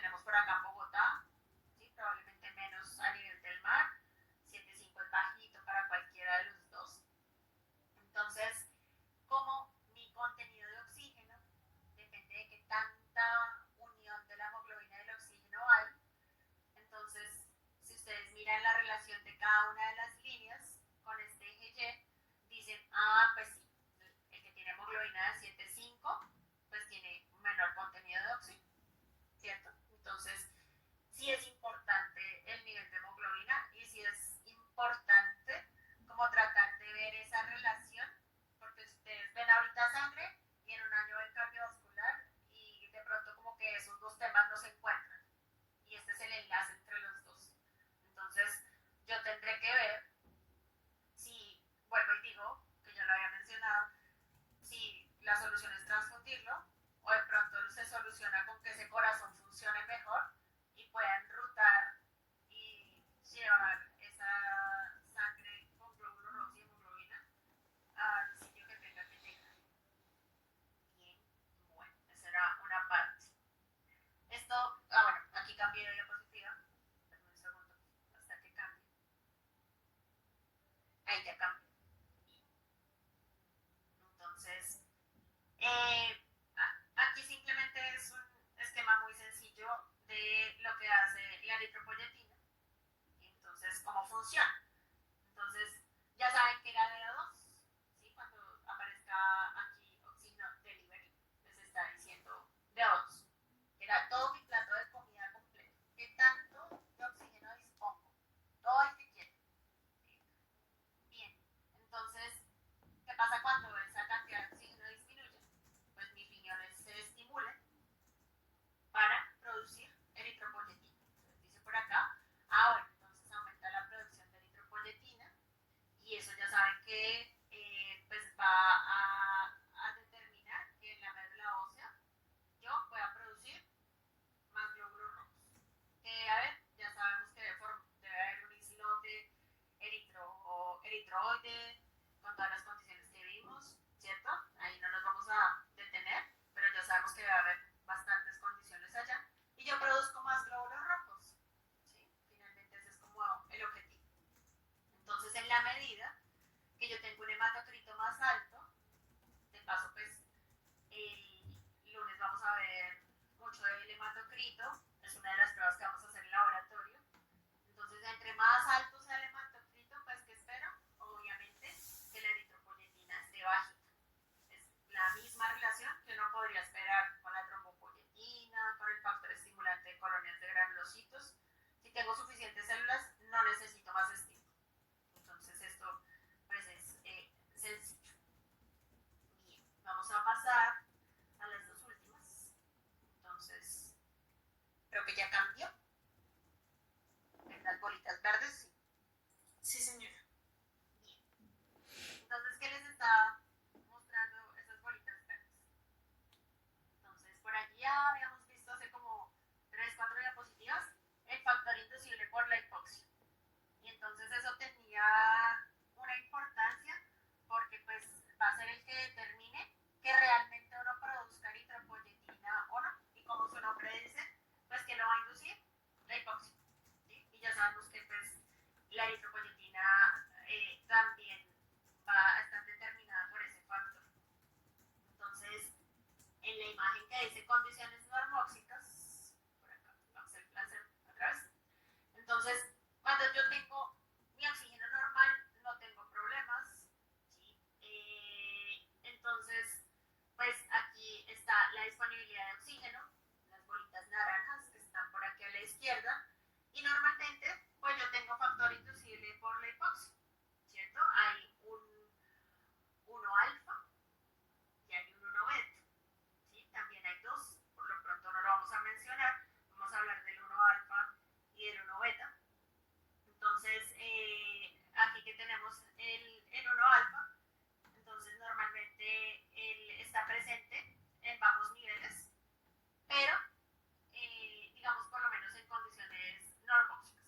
tenemos por acá en Bogotá, ¿sí? Probablemente menos a nivel del mar. 7,5 es bajito para cualquiera de los dos. Entonces, como mi contenido de oxígeno depende de qué tanta unión de la hemoglobina y del oxígeno hay, entonces, si ustedes miran la relación de cada una de las líneas con este eje Y, dicen, pues sí, el que tiene hemoglobina de 7,5, pues tiene un menor contenido de oxígeno, ¿cierto? Entonces, sí es importante el nivel de hemoglobina y sí es importante como tratar de ver esa relación, porque ustedes ven ahorita sangre y en un año ven cardiovascular y de pronto como que esos dos temas no se encuentran y este es el enlace entre los dos. Entonces, yo tendré que ver si, vuelvo y digo, que ya lo había mencionado, si la solución es transfundirlo o de pronto se soluciona con que ese corazón funcione mejor y puedan rutar y llevar esa sangre con glóbulos rojos y hemoglobina al sitio que tenga que llegar. Bien, bueno, esa era una parte. Esto, bueno, aquí cambié de diapositiva. Espérame un segundo hasta que cambie. Ahí ya cambió. Entonces, aquí simplemente es un esquema muy sencillo de lo que hace la eritropoyetina. Entonces, ¿cómo funciona? Entonces, ya saben que era de A2, ¿sí? Cuando aparezca aquí oxígeno delivery, les está diciendo de A2. Era todo mi plato de comida completo. ¿Qué tanto de oxígeno dispongo? Todo el que quiero. Bien, entonces, ¿qué pasa cuando esa cantidad de oxígeno disminuye? Pues mis riñones se estimulan para producir eritropoyetina. Entonces dice por acá, bueno, entonces aumenta la producción de eritropoyetina y eso ya saben que pues va a determinar que en la médula ósea yo pueda producir más glóbulos rojos. Que debe haber, ya sabemos que debe haber un islote eritroide con todas las condiciones que vimos, ¿cierto? Ahí no nos vamos a detener, pero ya sabemos que debe haber bastantes condiciones allá. Y yo produzco más glóbulos rojos, ¿sí? Finalmente ese es como el objetivo. Entonces, en la medida que yo tengo un hematocrito más alto, de paso, pues, el lunes vamos a ver mucho del hematocrito, es una de las pruebas que vamos a hacer en el laboratorio. Entonces, entre más alto sea el hematocrito, pues, ¿qué espero? Obviamente, que la eritropoyetina esté bajita. Es la misma relación que uno podría esperar con la trombopoyetina, con el factor estimulante de colonias de granulocitos. Si tengo suficientes células, no necesito más estímulo. Entonces, esto, pues, es sencillo. Bien, vamos a pasar a las dos últimas. Entonces, creo que ya cambió. En las bolitas verdes, sí. Sí, señora. Bien. Entonces, ¿qué les está mostrando esas bolitas verdes? Entonces, por aquí ya habíamos visto hace como 3, 4 diapositivas el factor inducible por la hipoxia. Y entonces eso tenía una importancia porque pues va a ser el que determine que realmente uno produzca eritropoyetina o no. Y como su nombre dice, pues que lo va a inducir la hipoxia. ¿Sí? Y ya sabemos que pues la eritropoyetina también va a estar determinada por ese factor. Entonces, en la imagen que dice condiciones normóxicas, por acá, vamos a hacer láser otra vez. Entonces, cuando yo tengo mi oxígeno normal, no tengo problemas, ¿sí? Entonces, pues aquí está la disponibilidad de oxígeno, las bolitas naranjas que están por aquí a la izquierda, y normalmente, pues yo tengo factor inducible por la hipoxia, ¿cierto? Hay un 1 alfa y hay un 1 beta, ¿sí? También hay dos, por lo pronto no lo vamos a mencionar, vamos a hablar del 1 alfa y del 1 beta. Entonces, aquí que tenemos el 1 alfa, entonces normalmente él está presente en bajos niveles, pero digamos por lo menos en condiciones normóxicas.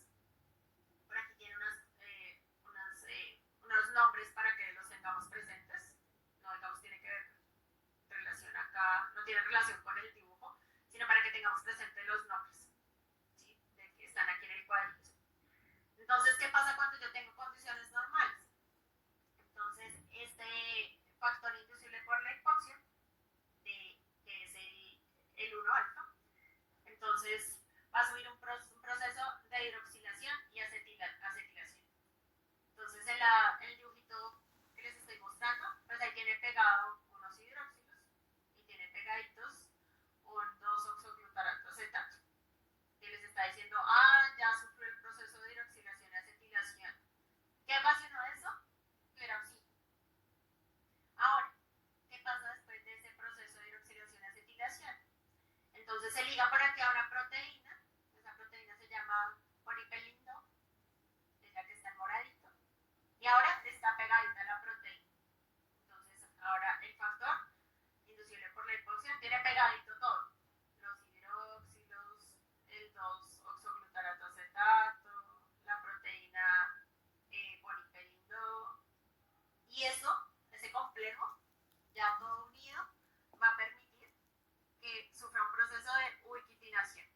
Por aquí tiene unos nombres para que los tengamos presentes. No, digamos, tiene que ver relación acá, no tiene relación con el dibujo, sino para que tengamos presentes los nombres. licuadillas. Entonces, ¿qué pasa cuando yo tengo condiciones normales? Entonces, este factor inducible por la hipoxia, que es el 1-alfa, entonces va a subir un proceso de hidroxilación y acetilación. Entonces, el dibujito que les estoy mostrando, pues ahí tiene pegado unos hidróxilos y tiene pegaditos un 2-oxoglutarato acetato, que les está diciendo, ya sufrió el proceso de hidroxilación y acetilación. ¿Qué ocasionó eso? Que era oxígeno. Ahora, ¿qué pasa después de ese proceso de hidroxilación y acetilación? Entonces se liga por aquí a una proteína, esa proteína se llama oripelindo, es la que está en moradito, y ahora está pegadita a la proteína. Entonces ahora el factor inducible por la hipoxia tiene pegadito todo, los hidroxilos, el 2-oxoglutarato acetato, la proteína oripelindo, y ese complejo, ya todo unido, va a permitir que sufra un proceso de ubiquitinación.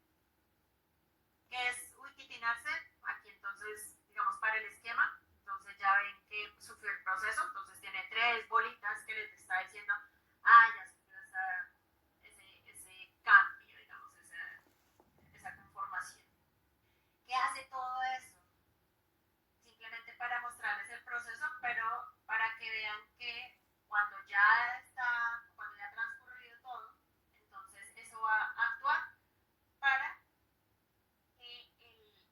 ¿Qué es ubiquitinarse? Aquí entonces, digamos para el esquema, entonces ya ven que sufrió el proceso, entonces tiene 3 bolitas que les está diciendo, ya sufrió ese cambio, digamos, esa conformación. ¿Qué hace todo eso? Simplemente para mostrarles el proceso, pero para que vean que cuando ya ha transcurrido todo, entonces eso va a actuar para que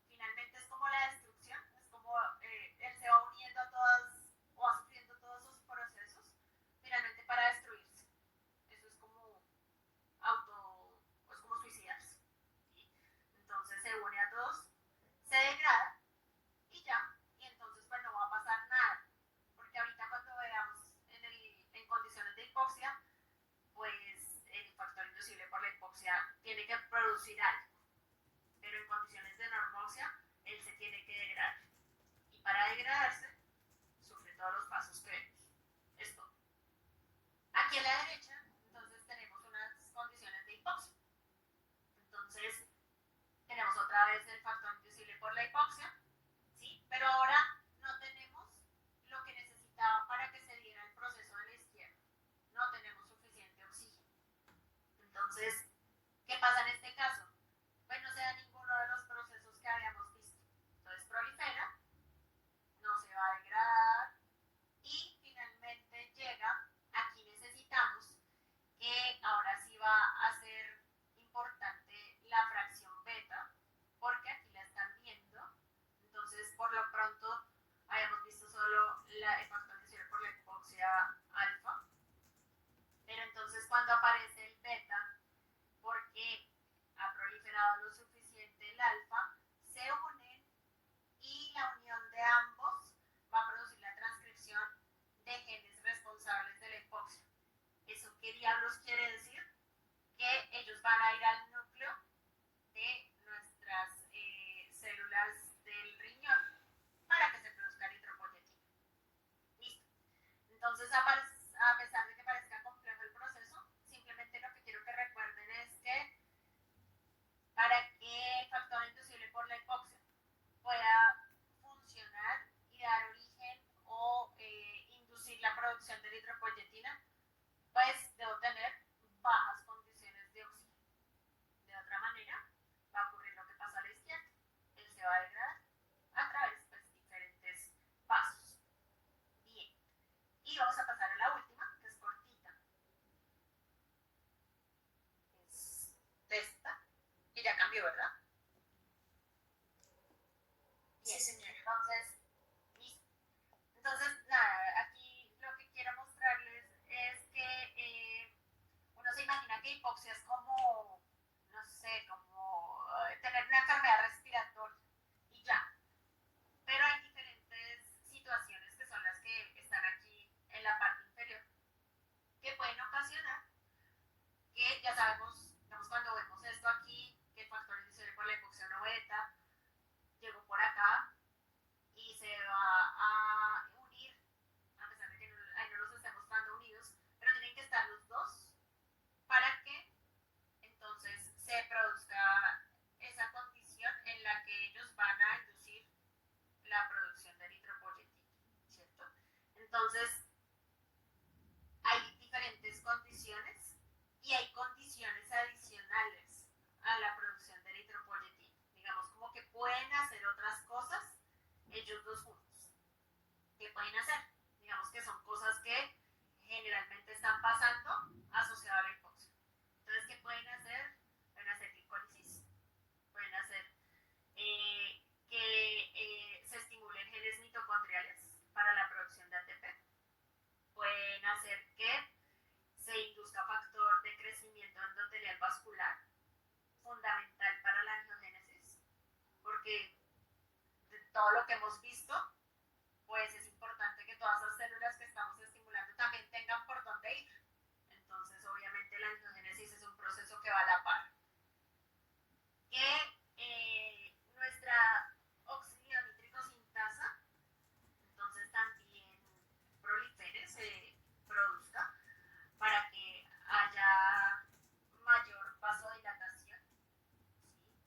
finalmente es como la destrucción, es como él se va uniendo a todas, o va sufriendo todos sus procesos, finalmente para destruirse. Eso es como es como suicidarse, ¿sí? Entonces se une a todos, se degrada y ya, y entonces pues no va a pasar nada, porque ahorita cuando veamos en condiciones de hipoxia, pues el factor inducible por la hipoxia tiene que producir algo, pero en condiciones de normoxia él se tiene que degradar, y para degradarse sufre todos los pasos que vemos. Esto. Aquí a la derecha, entonces tenemos unas condiciones de hipoxia. Entonces tenemos otra vez el factor inducible por la hipoxia, ¿sí? Pero ahora no tenemos lo que necesitaba para que se diera el proceso de la izquierda. No tenemos suficiente oxígeno. Entonces, ¿qué pasa en este caso? Pues no se da ninguno de los procesos que habíamos visto. Entonces prolifera, no se va a degradar y finalmente llega, aquí necesitamos que ahora sí va a ser importante la fracción beta, porque aquí la están viendo. Entonces, por lo pronto, habíamos visto solo el factor inducible por la hipoxia alfa, pero entonces cuando aparece el beta, porque ha proliferado lo suficiente el alfa, se unen y la unión de ambos va a producir la transcripción de genes responsables de la hipoxia. ¿Eso qué diablos quiere decir? Que ellos van a ir al núcleo de nuestras células del riñón para que se produzca eritropoyetina. Listo. Entonces, a pesar de que parezca complejo el proceso, simplemente lo que quiero que recuerden es que para que el factor inducible por la hipoxia pueda funcionar y dar origen o inducir la producción de eritropoyetina, pues debo tener bajas condiciones de oxígeno. De otra manera, va a ocurrir lo que pasa a la izquierda. Él se va a degradar a través de diferentes pasos. Bien. Y vamos a pasar a la última, que es cortita. Es esta. Y ya cambió, ¿verdad? Bien. Sí, señora. Entonces, listo. Entonces, nada, aquí lo que quiero mostrarles es que uno se imagina que hipoxia es como, no sé, como tener una enfermedad respiratoria y ya. Pero hay diferentes situaciones que son las que están aquí en la parte inferior que pueden ocasionar que ya sabemos, digamos, cuando vemos esto aquí, que el factor inducible por la hipoxia 1 beta llegó por acá y se va a unir, a pesar de que ahí no los esté mostrando unidos, pero tienen que estar los dos para que entonces se produzca esa condición en la que ellos van pueden hacer. Digamos que son cosas que generalmente están pasando asociado a la hipoxia. Entonces, ¿qué pueden hacer? Pueden hacer glicólisis, pueden hacer que se estimulen genes mitocondriales para la producción de ATP, pueden hacer que se induzca factor de crecimiento endotelial vascular, fundamental para la angiogénesis, porque de todo lo que hemos visto, pues es importante que todas esas células que estamos estimulando también tengan por dónde ir. Entonces, obviamente, la angiogénesis es un proceso que va a la par. Que nuestra óxido nítrico sintasa, entonces también prolifere, se produzca, para que haya mayor vasodilatación,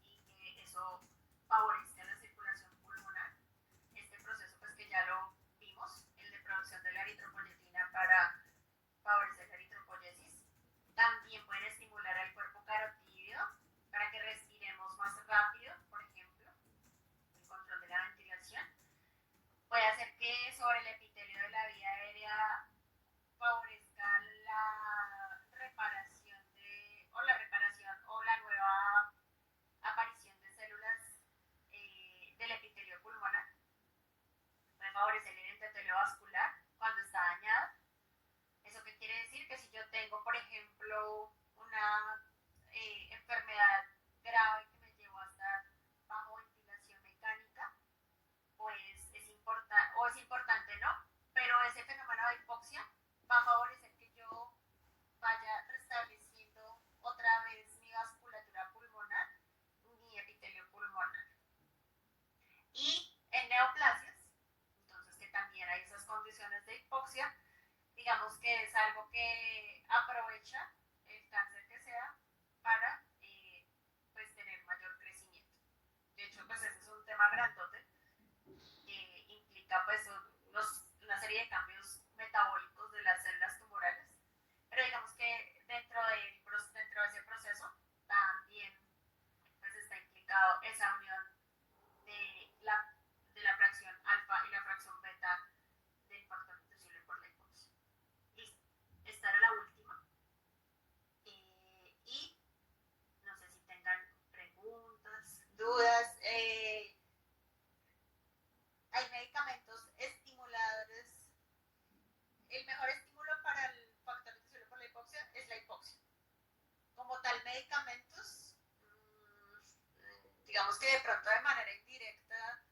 ¿sí? Y que eso favorezca la circulación pulmonar. Este proceso, pues que ya lo vimos, el de producción de la eritropoyetina para favorecer la eritropoyesis. También pueden estimular al cuerpo carotídeo para que respiremos más rápido, por ejemplo, el control de la ventilación. Puede hacer que sobre el epitelio de la vía aérea favorezca la reparación o la nueva aparición de células del epitelio pulmonar. Puede favorecer el endotelio vascular cuando está dañado. ¿Eso qué quiere decir? Que si yo tengo, por ejemplo, una enfermedad grave que me llevó a estar bajo ventilación mecánica, pues es importante, ¿no? Pero ese fenómeno de hipoxia va a favorecer que yo vaya restableciendo otra vez mi vasculatura pulmonar, mi epitelio pulmonar. Y en neoplasias, entonces que también hay esas condiciones de hipoxia, digamos que es algo que aprovecha el cáncer que sea para pues tener mayor crecimiento. De hecho, pues ese es un tema grandote que implica pues una serie de cambios metabólicos de las células tumorales, pero digamos que dentro de ese proceso también pues está implicado esa unión de la fracción alfa y la fracción beta del factor inducible por la hipoxia. Listo, esta era la última. Y no sé si tengan preguntas, dudas. Hay medicamentos estimuladores. El mejor estímulo para el factor inducible por la hipoxia es la hipoxia. Como tal, medicamentos, digamos que de pronto de manera indirecta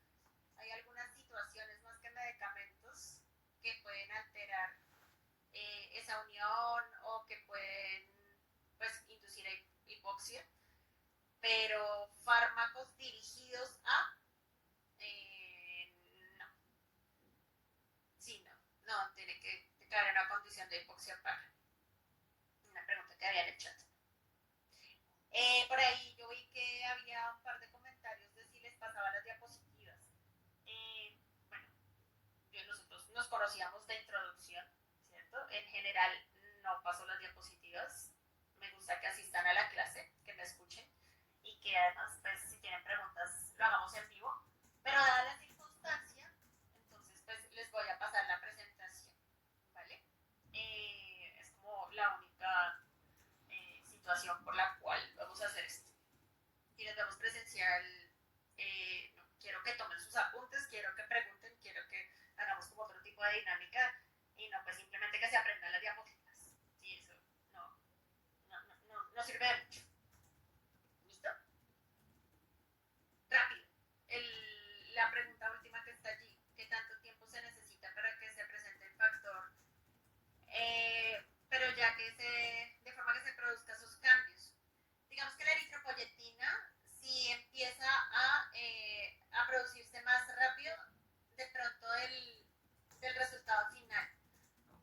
hay algunas situaciones más que medicamentos que pueden alterar esa unión o que pueden pues inducir hipoxia, pero fármacos dirigidos a no. Sí, no, tiene que caer en una condición de hipoxia para una pregunta que había en el chat. Por ahí yo vi que había un par de comentarios de si les pasaba las diapositivas. Bueno, nosotros nos conocíamos de introducción, ¿cierto? En general no paso las diapositivas. Me gusta que asistan a la clase, que me escuchen y que además, pues, si tienen preguntas, lo hagamos en vivo. Pero dada la circunstancia, entonces, pues, les voy a pasar la presentación, ¿vale? Es como la única situación por la cual vamos a hacer esto. Y nos vemos presencial. No, quiero que tomen sus apuntes, quiero que pregunten, quiero que hagamos como otro tipo de dinámica y no pues simplemente que se aprendan las diapositivas. Sí, eso no sirve de mucho. ¿Listo? Rápido. La pregunta última que está allí, ¿qué tanto tiempo se necesita para que se presente el factor? Pero ya que de forma que se produzcan esos cambios. Digamos que la eritropoyetina, si empieza a producirse más rápido, de pronto del resultado final.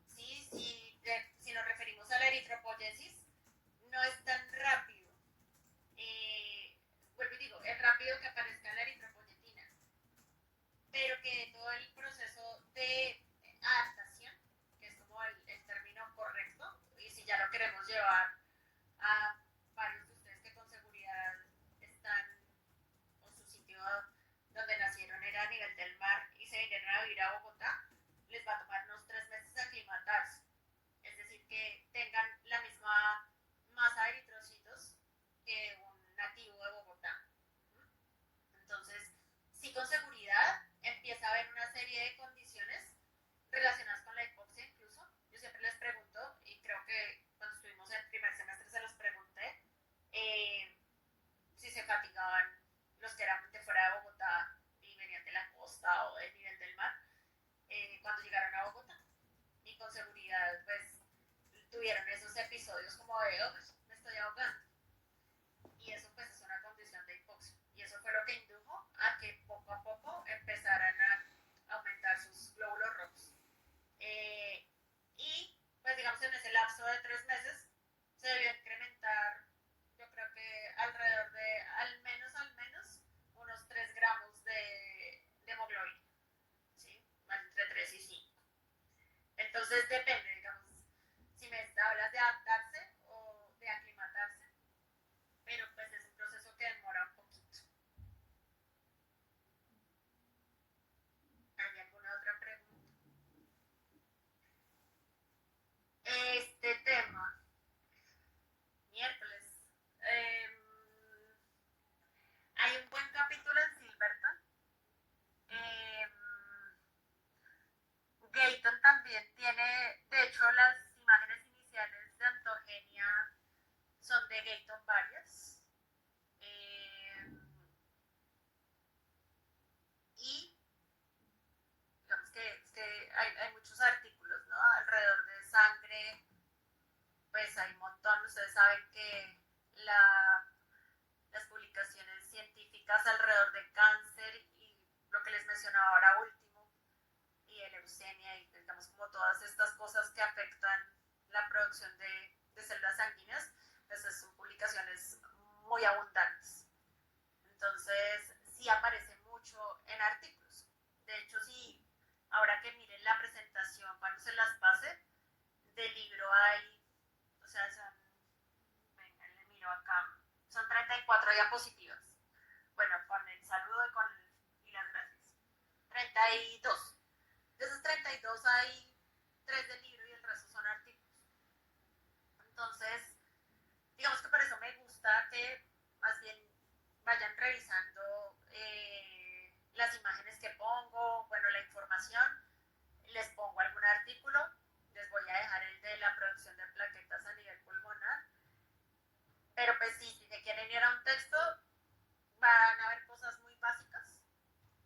¿Sí? Si nos referimos a la eritropoyesis, no es tan rápido. Vuelvo y digo, es rápido que aparezca la eritropoyetina, pero que todo el proceso de adaptación, que es como el término correcto, y si ya lo queremos llevar a varios de ustedes que con seguridad están, o su sitio donde nacieron era a nivel del mar y se vinieron a vivir a Bogotá, les serie de condiciones relacionadas con la hipoxia incluso. Yo siempre les pregunto, y creo que cuando estuvimos en primer semestre se los pregunté, si se fatigaban los que eran de fuera de Bogotá y venían de la costa o del nivel del mar, cuando llegaron a Bogotá. Y con seguridad, pues, tuvieron esos episodios como de, oh, me estoy ahogando. Y eso, pues, es una condición de hipoxia. Y eso fue lo que indujo a que poco a poco empezaran a aumentar sus glóbulos rojos. Y, pues, digamos, en ese lapso de 3 meses, se debió incrementar, yo creo que alrededor de al menos unos 3 gramos de hemoglobina, ¿sí? Entre 3 y 5. Entonces depende, digamos, si me hablas de adaptarse o de aclimatarse, pero pues es un proceso que demora un poquito. ¿Hay alguna otra pregunta? Este tema, miércoles. Hay un buen capítulo en Silverton. Gayton también tiene, de hecho, las imágenes iniciales de Antogenia son de Gayton varias. Y digamos que hay muchos artículos, ¿no? Alrededor de sangre, pues hay un montón. Ustedes saben que las publicaciones científicas alrededor de cáncer y lo que les mencionaba ahora último, y de leucemia y digamos como todas estas cosas que afectan la producción de células sanguíneas, pues son publicaciones muy abundantes. Entonces, sí aparece mucho en artículos. De hecho, sí, ahora que miren la presentación, cuando se las pase, del libro hay, o sea, venga, le miro acá, son 34 diapositivas. Bueno, con el saludo y las gracias. 32. De esos 32 hay 3 del libro y el resto son artículos. Entonces, digamos que por eso me gusta que más bien vayan revisando las imágenes que pongo, bueno, la información. Les pongo algún artículo, les voy a dejar el de la producción de plaquetas a nivel pulmonar. Pero pues sí, si se quieren ir a un texto, van a haber cosas muy básicas.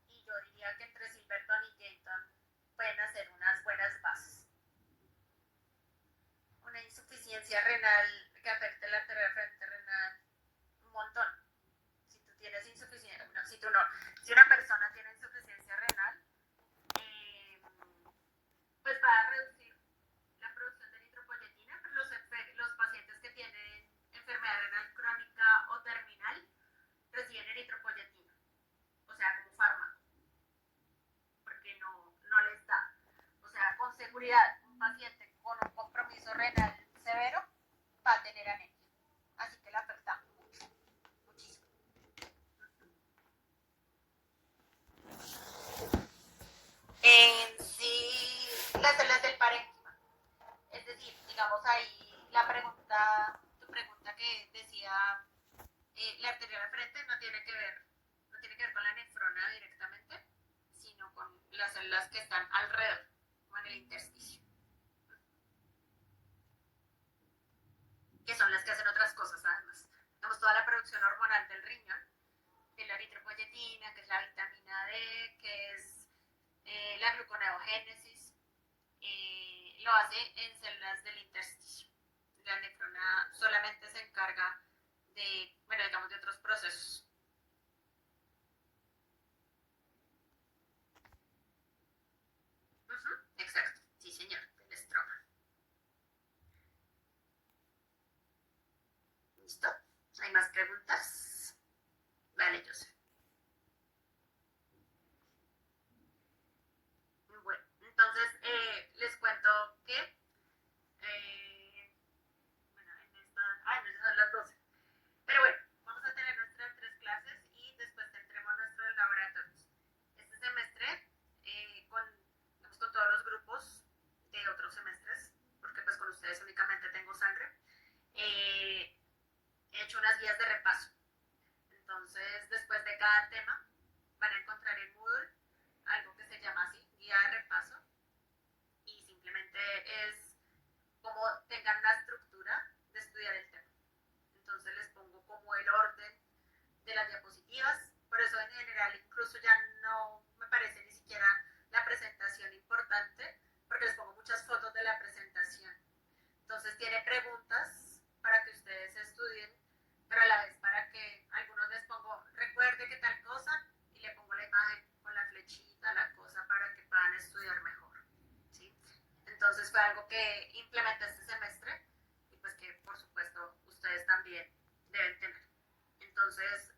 Y yo diría que entre Silverton y Gayton pueden hacer unas buenas bases. Una insuficiencia renal que afecte la arteria frente renal, un montón. Si tú tienes insuficiencia, no, si una persona tiene insuficiencia renal, pues va a reducir la producción de eritropoyetina, pero los pacientes que tienen enfermedad renal crónica o terminal reciben eritropoyetina, o sea, como fármaco, porque no les da. O sea, con seguridad, un paciente con un compromiso renal severo va a tener anemia. Así que la afecta mucho, muchísimo. En sí, las células del parénquima. Es decir, digamos ahí tu pregunta que decía, la arteria de frente no tiene que ver con la nefrona directamente, sino con las células que están alrededor, o en el intersticio, que son las que hacen otras cosas además. Tenemos toda la producción hormonal del riñón, que es la eritropoyetina, que es la vitamina D, que es la gluconeogénesis, lo hace en células del intersticio. La nefrona solamente se encarga de, bueno, digamos, de otros procesos. Exacto, sí señor, del estroma. ¿Listo? ¿Hay más preguntas? Vale, yo sé. Bueno, entonces les cuento que bueno, no, son las 12. Pero bueno, vamos a tener nuestras 3 clases y después tendremos nuestros laboratorios. Este semestre, con todos los grupos de otros semestres, porque pues con ustedes únicamente tengo sangre, he hecho unas guías de repaso. Entonces, después de cada tema, van a encontrar en Moodle algo que se llama así, las diapositivas, por eso en general incluso ya no me parece ni siquiera la presentación importante, porque les pongo muchas fotos de la presentación. Entonces tiene preguntas para que ustedes estudien, pero a la vez para que algunos les pongo, recuerde que tal cosa, y le pongo la imagen con la flechita, la cosa, para que puedan estudiar mejor, ¿sí? Entonces fue algo que implementé este semestre y pues que por supuesto ustedes también deben tener. Entonces